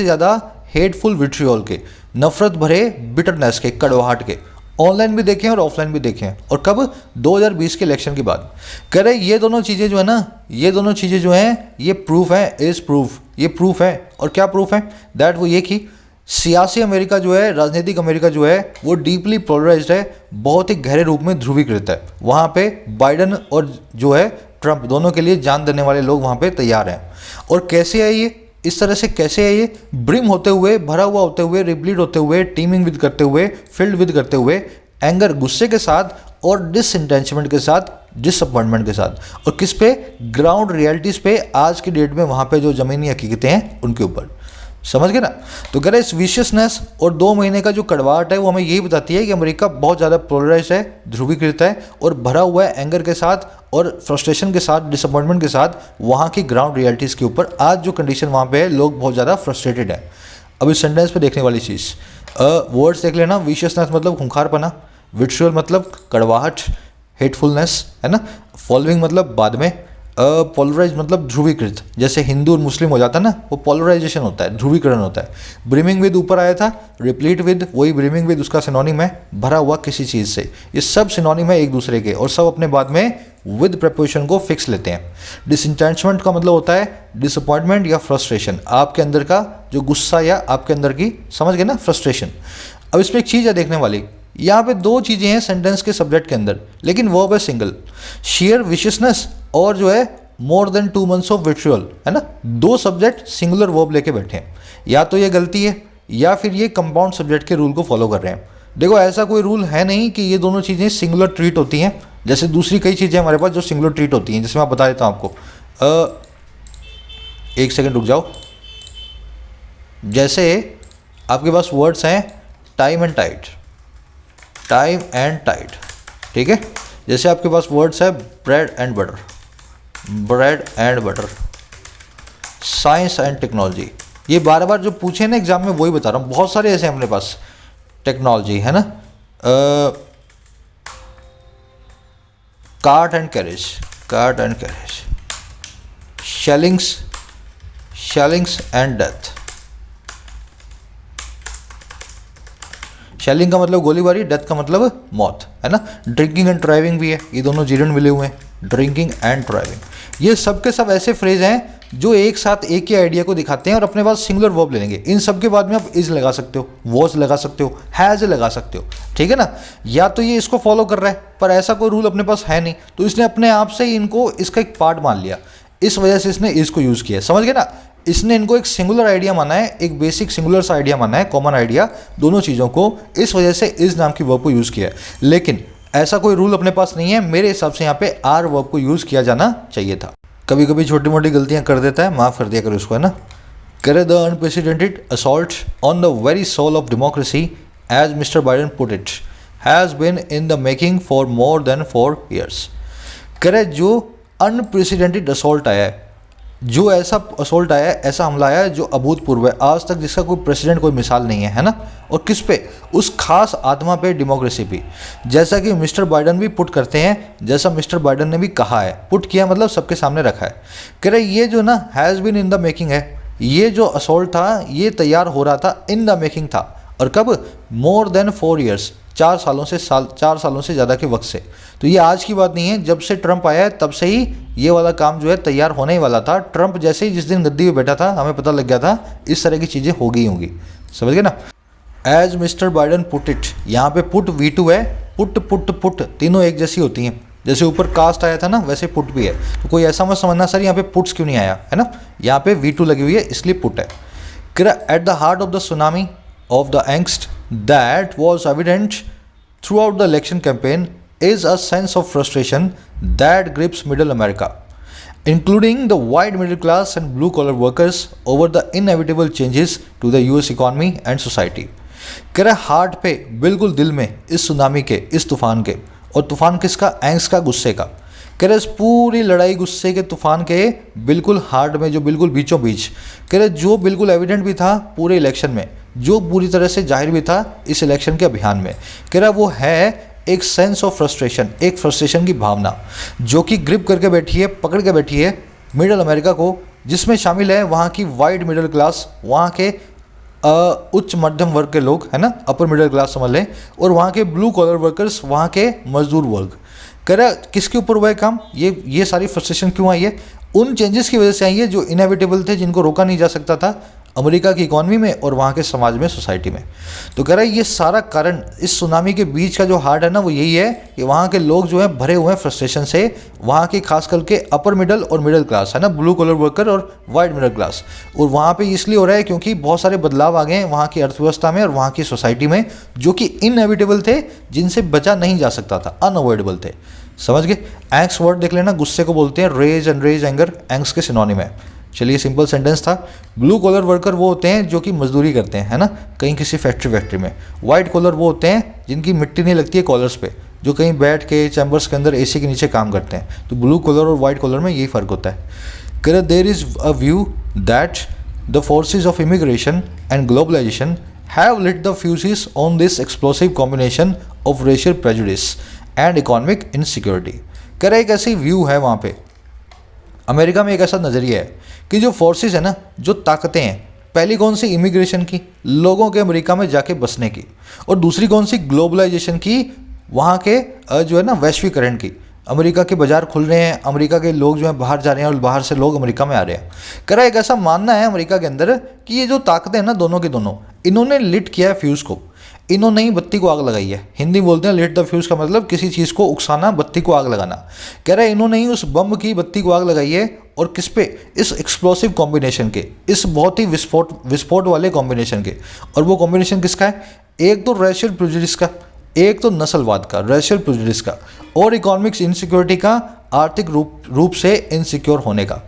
ज़्यादा हेटफुल विट्रियोल के, नफरत भरे बिटरनेस के, कड़वाहट के, ऑनलाइन भी देखें और ऑफलाइन भी देखें। और कब, 2020 के इलेक्शन के बाद। कह रहे ये दोनों चीज़ें जो है ना, ये दोनों चीज़ें जो हैं, ये प्रूफ है, इज प्रूफ, ये प्रूफ है। और क्या प्रूफ है, दैट वो ये कि सियासी अमेरिका जो है, राजनीतिक अमेरिका जो है, वो डीपली पोलराइज्ड है, बहुत ही गहरे रूप में ध्रुवीकृत है। वहाँ पे बाइडन और जो है ट्रंप, दोनों के लिए जान देने वाले लोग वहाँ पे तैयार हैं। और कैसे है ये, इस तरह से कैसे है ये, ब्रिम होते हुए, भरा हुआ होते हुए, रिप्लीट होते हुए, टीमिंग विद करते हुए, फिल्ड विद करते हुए, एंगर, गुस्से के साथ, और डिसइंटेंशमेंट के साथ, डिसअपॉइंटमेंट के साथ। और किस पे, ग्राउंड रियलिटीज़ पे, आज की डेट में वहाँ पे जो ज़मीनी हकीकतें हैं उनके ऊपर। समझ गए ना। तो कह रहे इस विशियसनेस और 2 महीने का जो कड़वाहट है वो हमें यही बताती है कि अमेरिका बहुत ज़्यादा पोलराइज्ड है, ध्रुवीकृत है, और भरा हुआ है एंगर के साथ और फ्रस्ट्रेशन के साथ, डिसअपॉइंटमेंट के साथ, वहाँ की ग्राउंड रियलिटीज़ के ऊपर। आज जो कंडीशन वहाँ पे है, लोग बहुत ज़्यादा फ्रस्ट्रेटेड है। अब इस सेंटेंस पे देखने वाली चीज़, वर्ड्स देख लेना। विशियसनेस मतलब खूंखारपना, विट्रियोल मतलब कड़वाहट, हेटफुलनेस, है ना। फॉलोइंग मतलब बाद में, पोलराइज मतलब ध्रुवीकृत, जैसे हिंदू और मुस्लिम हो जाता है ना, वो पोलराइजेशन होता है, ध्रुवीकरण होता है। ब्रिमिंग विद ऊपर आया था, रिप्लीट विद, वही ब्रिमिंग विद उसका सिनोनिम है, भरा हुआ किसी चीज़ से। ये सब सिनोनिम है एक दूसरे के, और सब अपने बाद में विद प्रपोजिशन को फिक्स लेते हैं। डिसइंटेंशमेंट का मतलब होता है डिसअपॉइंटमेंट या फ्रस्ट्रेशन, आपके अंदर का जो गुस्सा या आपके अंदर की, समझ गए ना, फ्रस्ट्रेशन। अब इसमें एक चीज़ है देखने वाली, यहाँ पे 2 चीज़ें हैं सेंटेंस के सब्जेक्ट के अंदर, लेकिन वर्ब है सिंगल। शेयर विशियसनेस और जो है मोर देन 2 months ऑफ विट्रियोल, है ना। 2 सब्जेक्ट सिंगुलर वर्ब लेके बैठे हैं। या तो ये गलती है, या फिर ये कंपाउंड सब्जेक्ट के रूल को फॉलो कर रहे हैं। देखो ऐसा कोई रूल है नहीं कि ये दोनों चीज़ें सिंगुलर ट्रीट होती हैं, जैसे दूसरी कई चीज़ें हमारे पास जो सिंगुलर ट्रीट होती हैं, जिसमें मैं बता देता हूँ आपको। 1 सेकेंड रुक जाओ। जैसे आपके पास वर्ड्स हैं time and tide, time and tide, ठीक है। जैसे आपके पास वर्ड्स है bread and butter, bread and butter, science and technology. ये बार बार जो पूछे ना एग्जाम में, वही बता रहा हूँ, बहुत सारे ऐसे अपने पास। टेक्नोलॉजी, है ना। Cart and carriage, cart and carriage, shellings, shellings and death. Shelling का मतलब गोलीबारी, डेथ का मतलब मौत, है ना। ड्रिंकिंग एंड ड्राइविंग भी है, ये दोनों जीरन मिले हुए हैं, ड्रिंकिंग एंड ड्राइविंग। ये सब के सब ऐसे फ्रेज हैं जो एक साथ एक ही आइडिया को दिखाते हैं, और अपने पास सिंगुलर वर्ब ले लेंगे। इन सब के बाद में आप इज लगा सकते हो, वॉज लगा सकते हो, हैज लगा सकते हो, ठीक है ना। या तो ये इसको फॉलो कर रहा है, पर ऐसा कोई रूल अपने पास है नहीं, तो इसने अपने आप से ही इनको इसका एक पार्ट मान लिया, इस वजह से इसने इसको यूज़ किया। समझ गए ना। इसने इनको एक सिंगुलर आइडिया माना है, एक बेसिक सिंगुलर सा आइडिया माना है, कॉमन आइडिया दोनों चीज़ों को, इस वजह से इस नाम की वर्ब को यूज़ किया है। लेकिन ऐसा कोई रूल अपने पास नहीं है, मेरे हिसाब से यहाँ पे आर वर्ब को यूज़ किया जाना चाहिए था। कभी कभी छोटी मोटी गलतियाँ कर देता है, माफ़ कर दिया करो उसको, है ना। करे the unprecedented assault on the very soul of democracy as Mr Biden put it has been in the making for more than 4 years। करे जो अनप्रेसिडेंटेड असॉल्ट आया है, जो ऐसा असोल्ट आया है, ऐसा हमला आया है जो अभूतपूर्व है, आज तक जिसका कोई प्रेसिडेंट, कोई मिसाल नहीं है ना। और किस पे? उस खास आत्मा पे, डेमोक्रेसी पे, जैसा कि मिस्टर बाइडन भी पुट करते हैं, जैसा मिस्टर बाइडन ने भी कहा है, पुट किया मतलब सबके सामने रखा है। कह रहे ये जो ना has been in the making है, ये जो असोल्ट था ये तैयार हो रहा था, इन द मेकिंग था। और कब? मोर देन 4 years, 4 सालों से ज़्यादा के वक्त से। तो ये आज की बात नहीं है, जब से ट्रंप आया है तब से ही ये वाला काम जो है तैयार होने ही वाला था। ट्रंप जैसे ही जिस दिन गद्दी पे बैठा था, हमें पता लग गया था इस तरह की चीज़ें हो गई होंगी, समझ गए ना। As Mr Biden put it, यहाँ पे पुट V2 है, पुट तीनों एक जैसी होती हैं। जैसे ऊपर कास्ट आया था ना, वैसे पुट भी है। तो कोई ऐसा मत समझना सर यहाँ पे पुट्स क्यों नहीं आया, है ना। यहाँ पे V2 लगी हुई है इसलिए पुट है। At the heart of the tsunami of the angst that was evident throughout the election campaign is a sense of frustration that grips middle America, including the white middle class and blue collar workers over the inevitable changes to the US economy and society। कह रहे heart पे, बिल्कुल दिल में, इस tsunami के, इस तूफान के। और तूफान किसका? एंग्स का, गुस्से का। कह रहे इस पूरी लड़ाई गुस्से के तूफान के बिल्कुल हार्ट में, जो बिल्कुल बीचों बीच, कह रहे जो बिल्कुल एविडेंट भी था पूरे इलेक्शन में, जो पूरी तरह से जाहिर भी था इस इलेक्शन के अभियान में, कह रहा वो है एक सेंस ऑफ फ्रस्ट्रेशन, एक फ्रस्ट्रेशन की भावना जो कि ग्रिप करके बैठी है, पकड़ के बैठी है मिडिल अमेरिका को, जिसमें शामिल है वहाँ की वाइट मिडिल क्लास, वहाँ के उच्च मध्यम वर्ग के लोग, है ना, अपर मिडिल क्लास समझ लें, और वहाँ के ब्लू कॉलर वर्कर्स, वहाँ के मजदूर वर्ग। कह रहा किसके ऊपर हुआ है काम? ये सारी फ्रस्ट्रेशन क्यों आई है? उन चेंजेस की वजह से आई है जो इनएविटेबल थे, जिनको रोका नहीं जा सकता था अमेरिका की इकॉनमी में और वहाँ के समाज में, सोसाइटी में। तो कह रहा है ये सारा कारण, इस सुनामी के बीच का जो हार्ट है ना, वो यही है कि वहाँ के लोग जो है भरे हुए हैं फ्रस्ट्रेशन से, वहाँ के खास करके अपर मिडल और मिडिल क्लास, है ना, ब्लू कॉलर वर्कर और वाइट मिडिल क्लास। और वहाँ पे इसलिए हो रहा है क्योंकि बहुत सारे बदलाव आ गए हैं वहाँ की अर्थव्यवस्था में और वहाँ की सोसाइटी में, जो कि इनएविटेबल थे, जिनसे बचा नहीं जा सकता था, अनअवॉइडेबल थे, समझ गए। एंग्स वर्ड देख लेना, गुस्से को बोलते हैं, रेज, एनरेज, एंगर एंग्स के सिनोनिम है। चलिए सिंपल सेंटेंस था। ब्लू कॉलर वर्कर वो होते हैं जो कि मजदूरी करते हैं, है ना, कहीं किसी फैक्ट्री में। वाइट कॉलर वो होते हैं जिनकी मिट्टी नहीं लगती है कॉलर्स पे, जो कहीं बैठ के चैम्बर्स के अंदर एसी के नीचे काम करते हैं। तो ब्लू कॉलर और वाइट कॉलर में यही फ़र्क होता है। कर there is a view that the forces of immigration and globalisation have lit the fuses on this explosive combination of racial prejudice and economic insecurity. कह रहा एक ऐसी व्यू है वहाँ पे, अमेरिका में एक ऐसा नज़रिया है कि जो फोर्सेस है ना, जो ताकतें हैं, पहली कौन सी? इमिग्रेशन की, लोगों के अमेरिका में जाके बसने की, और दूसरी कौन सी? ग्लोबलाइजेशन की, वहाँ के जो है ना वैश्वीकरण की। अमेरिका के बाज़ार खुल रहे हैं, अमेरिका के लोग जो हैं बाहर जा रहे हैं और बाहर से लोग अमेरिका में आ रहे हैं। कह रहा एक ऐसा मानना है अमेरिका के अंदर कि ये जो ताकतें हैं ना, दोनों के दोनों, इन्होंने लिट किया है फ्यूज़ को, इन्होंने ही बत्ती को आग लगाई है। हिंदी बोलते हैं लिट द फ्यूज़ का मतलब किसी चीज़ को उकसाना, बत्ती को आग लगाना। कह रहा है इन्होंने ही उस बम की बत्ती को आग लगाई है, और किस पे? इस एक्सप्लोसिव कॉम्बिनेशन के, इस बहुत ही विस्फोट वाले कॉम्बिनेशन के। और वो कॉम्बिनेशन किसका है? एक तो रेशियल प्रेजुडिस का, एक तो नस्लवाद का, रेशियल प्रेजुडिस का, और इकोनॉमिक्स इनसिक्योरिटी का, आर्थिक रूप से इनसिक्योर होने का,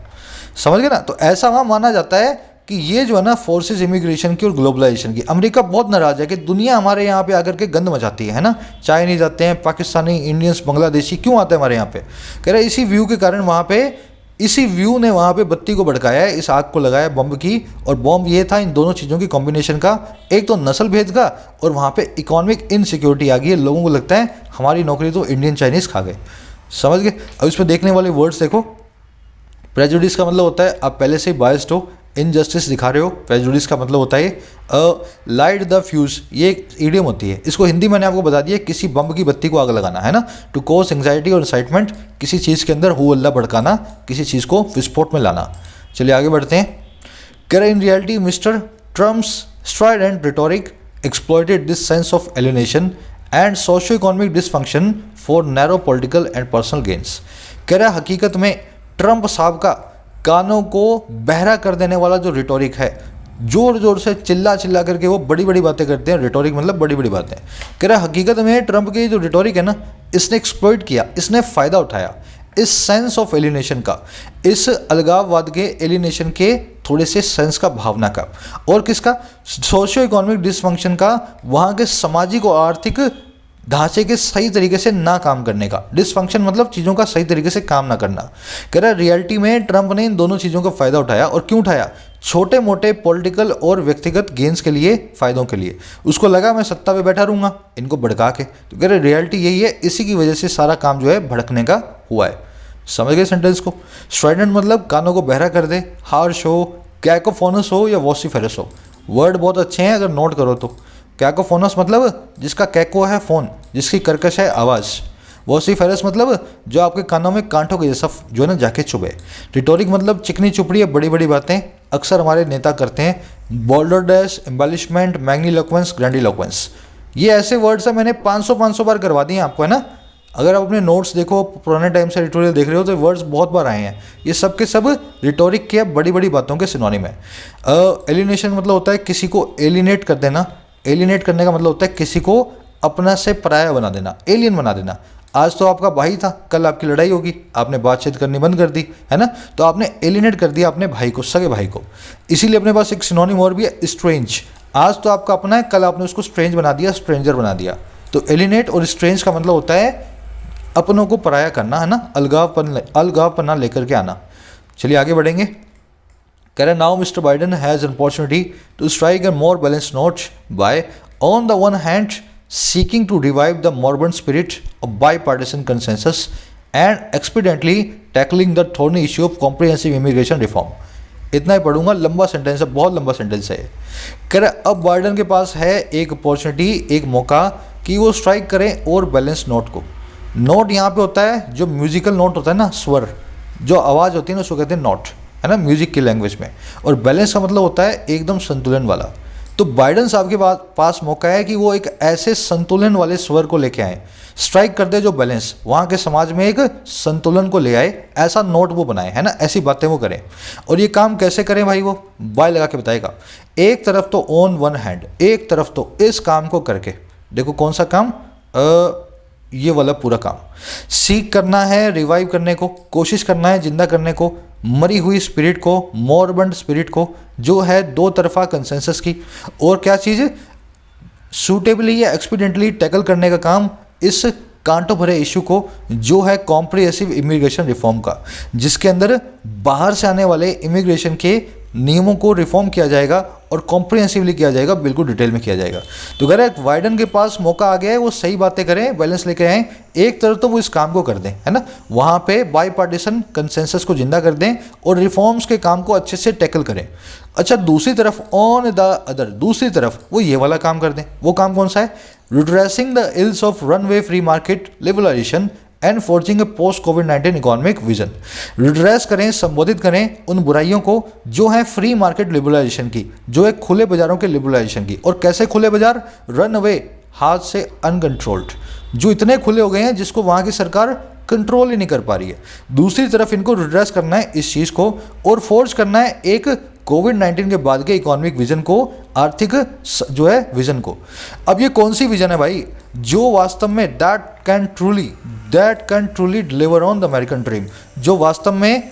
समझ गए ना। तो ऐसा वहाँ माना जाता है कि ये जो है ना फोर्सेस इमिग्रेशन की और ग्लोबलाइजेशन की, अमेरिका बहुत नाराज़ है कि दुनिया हमारे यहाँ पे आकर के गंद मचाती है ना, चाइनीज आते हैं, पाकिस्तानी, इंडियंस, बांग्लादेशी क्यों आते हैं हमारे यहाँ पे। कह रहे इसी व्यू के कारण वहाँ पे, इसी व्यू ने वहाँ पे बत्ती को भड़काया है, इस आग को लगाया बम की। और बम ये था इन दोनों चीज़ों की कॉम्बिनेशन का, एक तो नस्ल भेद का, और वहाँ पे इकोनॉमिक इनसिक्योरिटी आ गई है। लोगों को लगता है हमारी नौकरी तो इंडियन चाइनीज़ खा गए, समझ गए। अब इसमें देखने वाले वर्ड्स देखो। प्रेजुडिस का मतलब होता है आप पहले से ही बायस्ड हो, इनजस्टिस दिखा रहे हो। प्रेजुडिस का मतलब होता है लाइट द फ्यूज, ये एक इडियम होती है। इसको हिंदी मैंने आपको बता दिया, किसी बम की बत्ती को आग लगाना, है ना। टू कॉज एंग्जाइटी और एक्साइटमेंट, किसी चीज़ के अंदर हु अल्लाह भड़काना, किसी चीज़ को विस्फोट में लाना। चलिए आगे बढ़ते हैं। कह रहे in reality mister Trump's Strident rhetoric exploited this sense of alienation and socio economic dysfunction for narrow political and personal gains. कह रहा है हकीकत में ट्रंप साहब का कानों को बहरा कर देने वाला जो रिटोरिक है, जोर जोर से चिल्ला चिल्ला करके वो बड़ी बड़ी बातें करते हैं। रिटोरिक मतलब बड़ी बड़ी बातें। कह रहा हकीकत में ट्रंप की जो रिटोरिक है ना, इसने एक्सप्लॉइट किया, इसने फ़ायदा उठाया इस सेंस ऑफ एलिनेशन का, इस अलगाववाद के एलिनेशन के थोड़े से सेंस का, भावना का, और किसका, सोशियो इकोनॉमिक डिसफंक्शन का, वहाँ के सामाजिक और आर्थिक ढांचे के सही तरीके से ना काम करने का। डिसफंक्शन मतलब चीज़ों का सही तरीके से काम ना करना। कह रहा रियलिटी में ट्रंप ने इन दोनों चीज़ों का फ़ायदा उठाया। और क्यों उठाया? छोटे मोटे पॉलिटिकल और व्यक्तिगत गेंस के लिए, फ़ायदों के लिए। उसको लगा मैं सत्ता पे बैठा रहूँगा इनको भड़का के। तो कह रहे रियलिटी यही है, इसी की वजह से सारा काम जो है भड़कने का हुआ है। समझ गए सेंटेंस को? स्ट्राइडेंट मतलब कानों को बहरा कर दे, हार्श हो, कैकोफोनस हो या वॉसिफेरस हो। वर्ड बहुत अच्छे हैं अगर नोट करो तो। कैकोफोनस मतलब जिसका कैको है फोन, जिसकी कर्कश है आवाज़। वॉसिफेरस मतलब जो आपके कानों में कांटों के जैसा जो है ना जाके चुभे। रिटोरिक मतलब चिकनी चुपड़ी या बड़ी बड़ी बातें अक्सर हमारे नेता करते हैं। बोल्डरनेस, एम्बेलिशमेंट, मैग्नीलोक्वेंस, ग्रैंडिलोक्वेंस, ये ऐसे वर्ड्स हैं मैंने 500 बार करवा दिए आपको, है ना। अगर आप अपने नोट्स देखो, पुराने टाइम से रिटोरियल देख रहे हो तो वर्ड्स बहुत बार आए हैं। ये सब के सब रिटोरिक के बड़ी बड़ी बातों के सिनोनिम है। एलिनेशन मतलब होता है किसी को एलिनेट कर देना। एलिनेट करने का मतलब होता है किसी को अपना से पराया बना देना, एलियन बना देना। आज तो आपका भाई था, कल आपकी लड़ाई होगी, आपने बातचीत करनी बंद कर दी, है ना, तो आपने एलिनेट कर दिया अपने भाई को, सगे भाई को। इसीलिए अपने पास एक सिनोनिम और भी है, स्ट्रेंज। आज तो आपका अपना है, कल आपने उसको स्ट्रेंज बना दिया, स्ट्रेंजर बना दिया। तो एलिनेट और स्ट्रेंज का मतलब होता है अपनों को पराया करना, है ना, अलगावपना लेकर के आना। चलिए आगे बढ़ेंगे। कह रहे now Mr Biden has an opportunity to strike a more balance note by on the one hand seeking to revive the moribund spirit of bipartisan consensus and expediently tackling the thorny issue of comprehensive immigration reform। इतना ही पढ़ूंगा, लंबा sentence है, बहुत लंबा sentence है। कह रहे अब बाइडन के पास है एक अपॉर्चुनिटी, एक मौका कि वो स्ट्राइक करें और बैलेंस नोट को। नोट यहाँ पे होता है जो म्यूजिकल नोट होता है ना, स्वर, जो आवाज़ होती है ना, उसको कहते हैं नोट, है ना, म्यूजिक की लैंग्वेज में। और बैलेंस का मतलब होता है एकदम संतुलन वाला। तो बाइडन साहब के पास मौका है कि वो एक ऐसे संतुलन वाले स्वर को लेके आए, स्ट्राइक कर दे जो बैलेंस, वहाँ के समाज में एक संतुलन को ले आए, ऐसा नोट वो बनाए, है ना, ऐसी बातें वो करें। और ये काम कैसे करें भाई, वो बाय लगा के बताएगा। एक तरफ तो ऑन वन हैंड, एक तरफ तो इस काम को करके, देखो कौन सा काम, ये वाला पूरा काम सीख करना है, रिवाइव करने को कोशिश करना है, जिंदा करने को मरी हुई स्पिरिट को, मोरबंड स्पिरिट को, जो है दो तरफा कंसेंसस की। और क्या चीज़, सूटेबली या एक्सपीडियंटली टैकल करने का काम इस कांटों भरे इशू को, जो है कॉम्प्रिहेंसिव इमिग्रेशन रिफॉर्म का, जिसके अंदर बाहर से आने वाले इमिग्रेशन के नियमों को रिफॉर्म किया जाएगा और कॉम्प्रिहेंसिवली किया जाएगा, बिल्कुल डिटेल में किया जाएगा। तो कह रहे हैं बाइडन के पास मौका आ गया है, वो सही बातें करें, बैलेंस लेके आए। एक तरफ तो वो इस काम को कर दें, है ना, वहाँ पे बाईपार्टीसन कंसेंसस को जिंदा कर दें और रिफॉर्म्स के काम को अच्छे से टैकल करें। अच्छा, दूसरी तरफ ऑन द अदर, दूसरी तरफ वो ये वाला काम कर दें। वो काम कौन सा है, redressing the ills of runaway free market liberalisation and forging a post कोविड-19 इकोनॉमिक विजन। रिड्रेस करें, संबोधित करें उन बुराइयों को जो है फ्री मार्केट लिबरलाइजेशन की, जो है खुले बाजारों के लिबरलाइजेशन की। और कैसे खुले बाजार, रन अवे, हाथ से अनकंट्रोल्ड, जो इतने खुले हो गए हैं जिसको वहाँ की सरकार कंट्रोल ही नहीं कर पा रही है। दूसरी तरफ इनको रिड्रेस करना है इस चीज़ को, और फोर्स करना है एक कोविड-19 के बाद के इकोनॉमिक विजन को, आर्थिक जो है विजन को। अब ये कौन सी विजन है भाई, जो वास्तव में that can truly deliver on the American dream, जो वास्तव में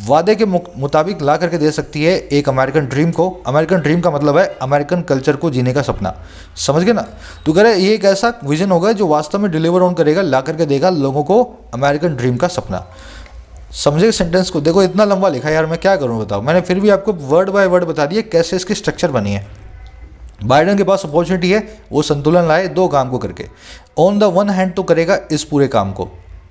वादे के मुताबिक ला करके दे सकती है एक अमेरिकन ड्रीम को। अमेरिकन ड्रीम का मतलब है अमेरिकन कल्चर को जीने का सपना, समझ गए ना। तो कह रहे ये एक ऐसा विजन होगा जो वास्तव में डिलीवर ऑन करेगा, ला करके देगा लोगों को अमेरिकन ड्रीम का सपना। समझे सेंटेंस को? देखो इतना लंबा लिखा है यार, मैं क्या करूँ बताओ। मैंने फिर भी आपको वर्ड बाय वर्ड बता दिया कैसे इसकी स्ट्रक्चर बनी है। बाइडन के पास अपॉर्चुनिटी है, वो संतुलन लाए दो काम को करके। ऑन द वन हैंड तो करेगा इस पूरे काम को,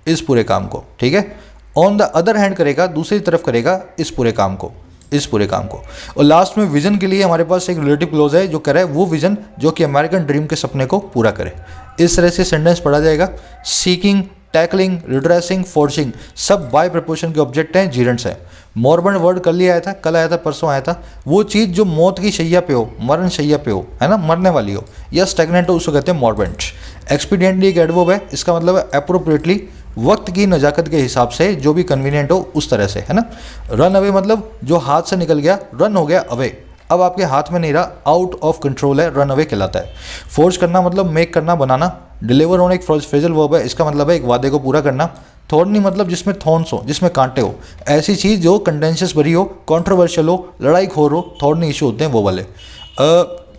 इस पूरे काम को, ठीक है। ऑन द अदर हैंड करेगा, दूसरी तरफ करेगा इस पूरे काम को, इस पूरे काम को। और लास्ट में विजन के लिए हमारे पास एक रिलेटिव क्लोज है जो कह रहा है वो विजन जो कि अमेरिकन ड्रीम के सपने को पूरा करे। इस तरह से सेंटेंस पढ़ा जाएगा। सीकिंग, टैकलिंग, रिड्रेसिंग, फोर्सिंग सब बाय प्रपोर्शन के ऑब्जेक्ट हैं, जीरेंट्स हैं। मॉर्बन वर्ड कल ही आया था, कल आया था, परसों आया था। वो चीज़ जो मौत की शैया पे हो, मरण शैया पे हो, है ना, मरने वाली हो या स्टैग्नेंट हो, उसको कहते हैं मॉर्बेंट। एक्सपीडियंटली एक एडवर्ब है, इसका मतलब है अप्रोप्रिएटली, वक्त की नज़ाकत के हिसाब से जो भी कन्वीनियंट हो उस तरह से, है ना। रन अवे मतलब जो हाथ से निकल गया, रन हो गया अवे, अब आपके हाथ में नहीं रहा, आउट ऑफ कंट्रोल है, रन अवे कहलाता है। फोर्स करना मतलब मेक करना, बनाना। डिलीवर होना एक फ्रेजल वर्ब है, इसका मतलब है एक वादे को पूरा करना। थॉर्नी मतलब जिसमें थॉर्न्स हो, जिसमें कांटे हो, ऐसी चीज़ जो कंटेंशियस भरी हो, कंट्रोवर्शियल हो, लड़ाई खोर हो, थॉर्नी इशू होते हैं वो वाले।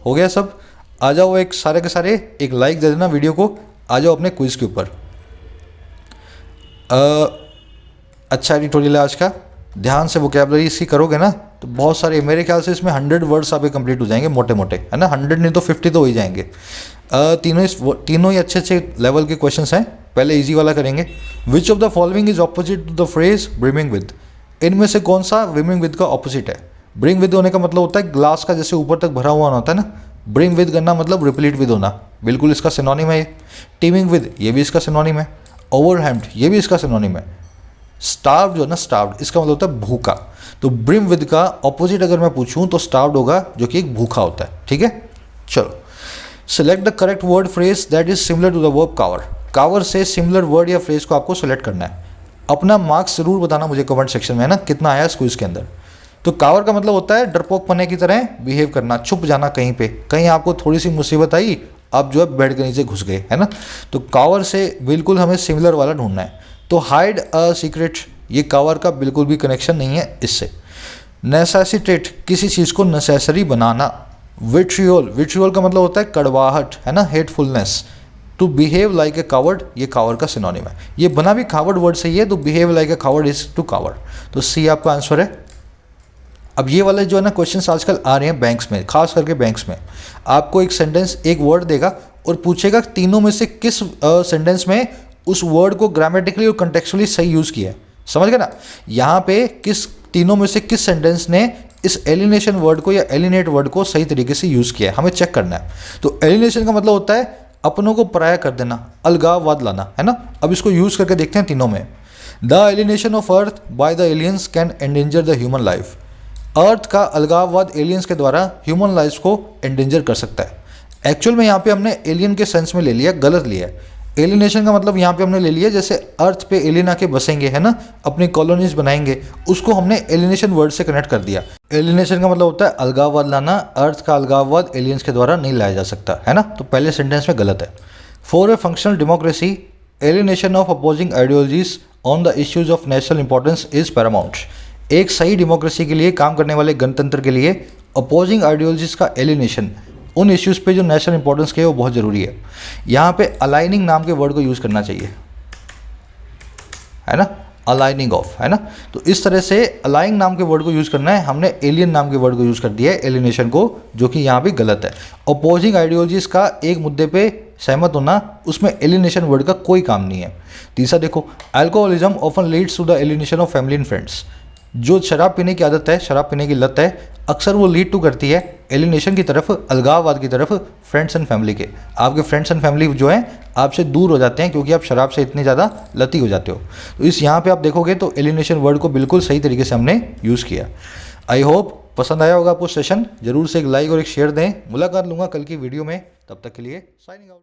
हो गया सब। आ जाओ एक सारे के सारे एक लाइक दे देना वीडियो को, आ जाओ अपने क्विज के ऊपर। अच्छा एडिटोरियल है आज का, ध्यान से वोकैबुलरी इसकी करोगे ना तो बहुत सारे, मेरे ख्याल से इसमें 100 वर्ड्स आपके कंप्लीट हो जाएंगे मोटे मोटे, है ना। 100 नहीं तो 50 तो हो ही जाएंगे। तीनों ही अच्छे अच्छे लेवल के क्वेश्चंस हैं। पहले इजी वाला करेंगे। Which of the following is opposite to the phrase brimming with? इनमें से कौन सा ब्रिमिंग विद का ऑपोजिट है? ब्रिंग विद होने का मतलब होता है ग्लास का जैसे ऊपर तक भरा हुआ होता है ना, ब्रिंग विद करना मतलब रिप्लीट विद होना, बिल्कुल इसका सिनोनिम है ये। टीमिंग विद ये भी इसका सिनोनिम है। ओवरहेम्ड ये भी इसका सिनोनिम है। स्टार्व्ड जो है ना, स्टार्व्ड इसका मतलब होता है भूखा। तो ब्रिम विद का ऑपोजिट अगर मैं पूछूं तो स्टार्व्ड होगा, जो कि एक भूखा होता है। ठीक है, चलो select the correct word phrase that is similar to the verb cower. Cower से सिमिलर वर्ड या फ्रेज को आपको सेलेक्ट करना है। अपना मार्क्स जरूर बताना मुझे कमेंट सेक्शन में, है ना, कितना आया इस क्विज के अंदर। तो कावर का मतलब होता है डरपोक पने की तरह बिहेव करना, छुप जाना कहीं पे, कहीं आपको थोड़ी सी मुसीबत आई, आप जो है बेड के नीचे घुस गए, है ना। तो कावर से बिल्कुल हमें सिमिलर वाला ढूंढना है। तो हाइड अ सीक्रेट, ये कावर का बिल्कुल भी कनेक्शन नहीं है इससे। नेसेसिटेट, किसी चीज़ को नेसेसरी बनाना। विट्रियोल, विट्रियोल का मतलब होता है कड़वाहट, है ना, hatefulness. To behave like a coward, ये कावर का सिनोनिम है। ये बना भी कावर्ड वर्ड से ही है, तो behave like a coward is to coward. तो सी आपका आंसर है। अब ये वाले जो है ना क्वेश्चंस आजकल आ रहे हैं बैंक्स में, खास करके बैंक्स में, आपको एक सेंटेंस, एक वर्ड देगा और पूछेगा तीनों में से किस सेंटेंस में उस वर्ड को ग्रामेटिकली और कंटेक्चुअली सही यूज़ किया है। समझ गए ना, यहाँ पे किस तीनों में से किस सेंटेंस ने इस एलिनेशन वर्ड को या एलिनेट वर्ड को सही तरीके से यूज़ किया है, हमें चेक करना है। तो एलिनेशन का मतलब होता है अपनों को पराया कर देना, अलगाववाद लाना, है ना। अब इसको यूज़ करके देखते हैं तीनों में। The alienation of earth by the aliens can endanger the human life. Earth का अलगाववाद एलियंस के द्वारा ह्यूमन लाइफ को एंडेंजर कर सकता है। एक्चुअल में यहाँ पे हमने एलियन के सेंस में ले लिया, गलत लिया है। एलिनेशन का मतलब यहाँ पे हमने ले लिया जैसे अर्थ पे एलियन आके बसेंगे, है ना, अपनी कॉलोनीज बनाएंगे, उसको हमने एलिनेशन वर्ड से कनेक्ट कर दिया। एलिनेशन का मतलब होता है अलगाववाद लाना, अर्थ का अलगाववाद एलियंस के द्वारा नहीं लाया जा सकता, है ना। तो पहले सेंटेंस में गलत है। For a functional democracy alienation of opposing ideologies on the issues of national importance is Paramount. एक सही डेमोक्रेसी के लिए काम करने वाले गणतंत्र के लिए अपोजिंग आइडियोलॉजीज का एलिनेशन उन इश्यूज़ पे जो नेशनल इंपॉर्टेंस के है वो बहुत ज़रूरी है। यहाँ पे अलाइनिंग नाम के वर्ड को यूज़ करना चाहिए, है ना, अलाइनिंग ऑफ, है ना। तो इस तरह से अलाइंग नाम के वर्ड को यूज़ करना है, हमने एलियन नाम के वर्ड को यूज़ कर दिया है एलिनेशन को, जो कि यहाँ भी गलत है। अपोजिंग आइडियोलॉजीज का एक मुद्दे पे सहमत होना, उसमें एलिनेशन वर्ड का कोई काम नहीं है। तीसरा देखो, alcoholism often leads to the alienation of family and friends. जो शराब पीने की आदत है, शराब पीने की लत है, अक्सर वो लीड टू करती है एलिनेशन की तरफ, अलगाववाद की तरफ, फ्रेंड्स एंड फैमिली के। आपके फ्रेंड्स एंड फैमिली जो हैं आपसे दूर हो जाते हैं क्योंकि आप शराब से इतने ज़्यादा लती हो जाते हो। तो इस यहाँ पे आप देखोगे तो एलिनेशन वर्ड को बिल्कुल सही तरीके से हमने यूज़ किया। आई होप पसंद आया होगा आपको सेशन। जरूर से एक लाइक और एक शेयर दें। मुलाकात लूँगा कल की वीडियो में, तब तक के लिए साइनिंग आउट।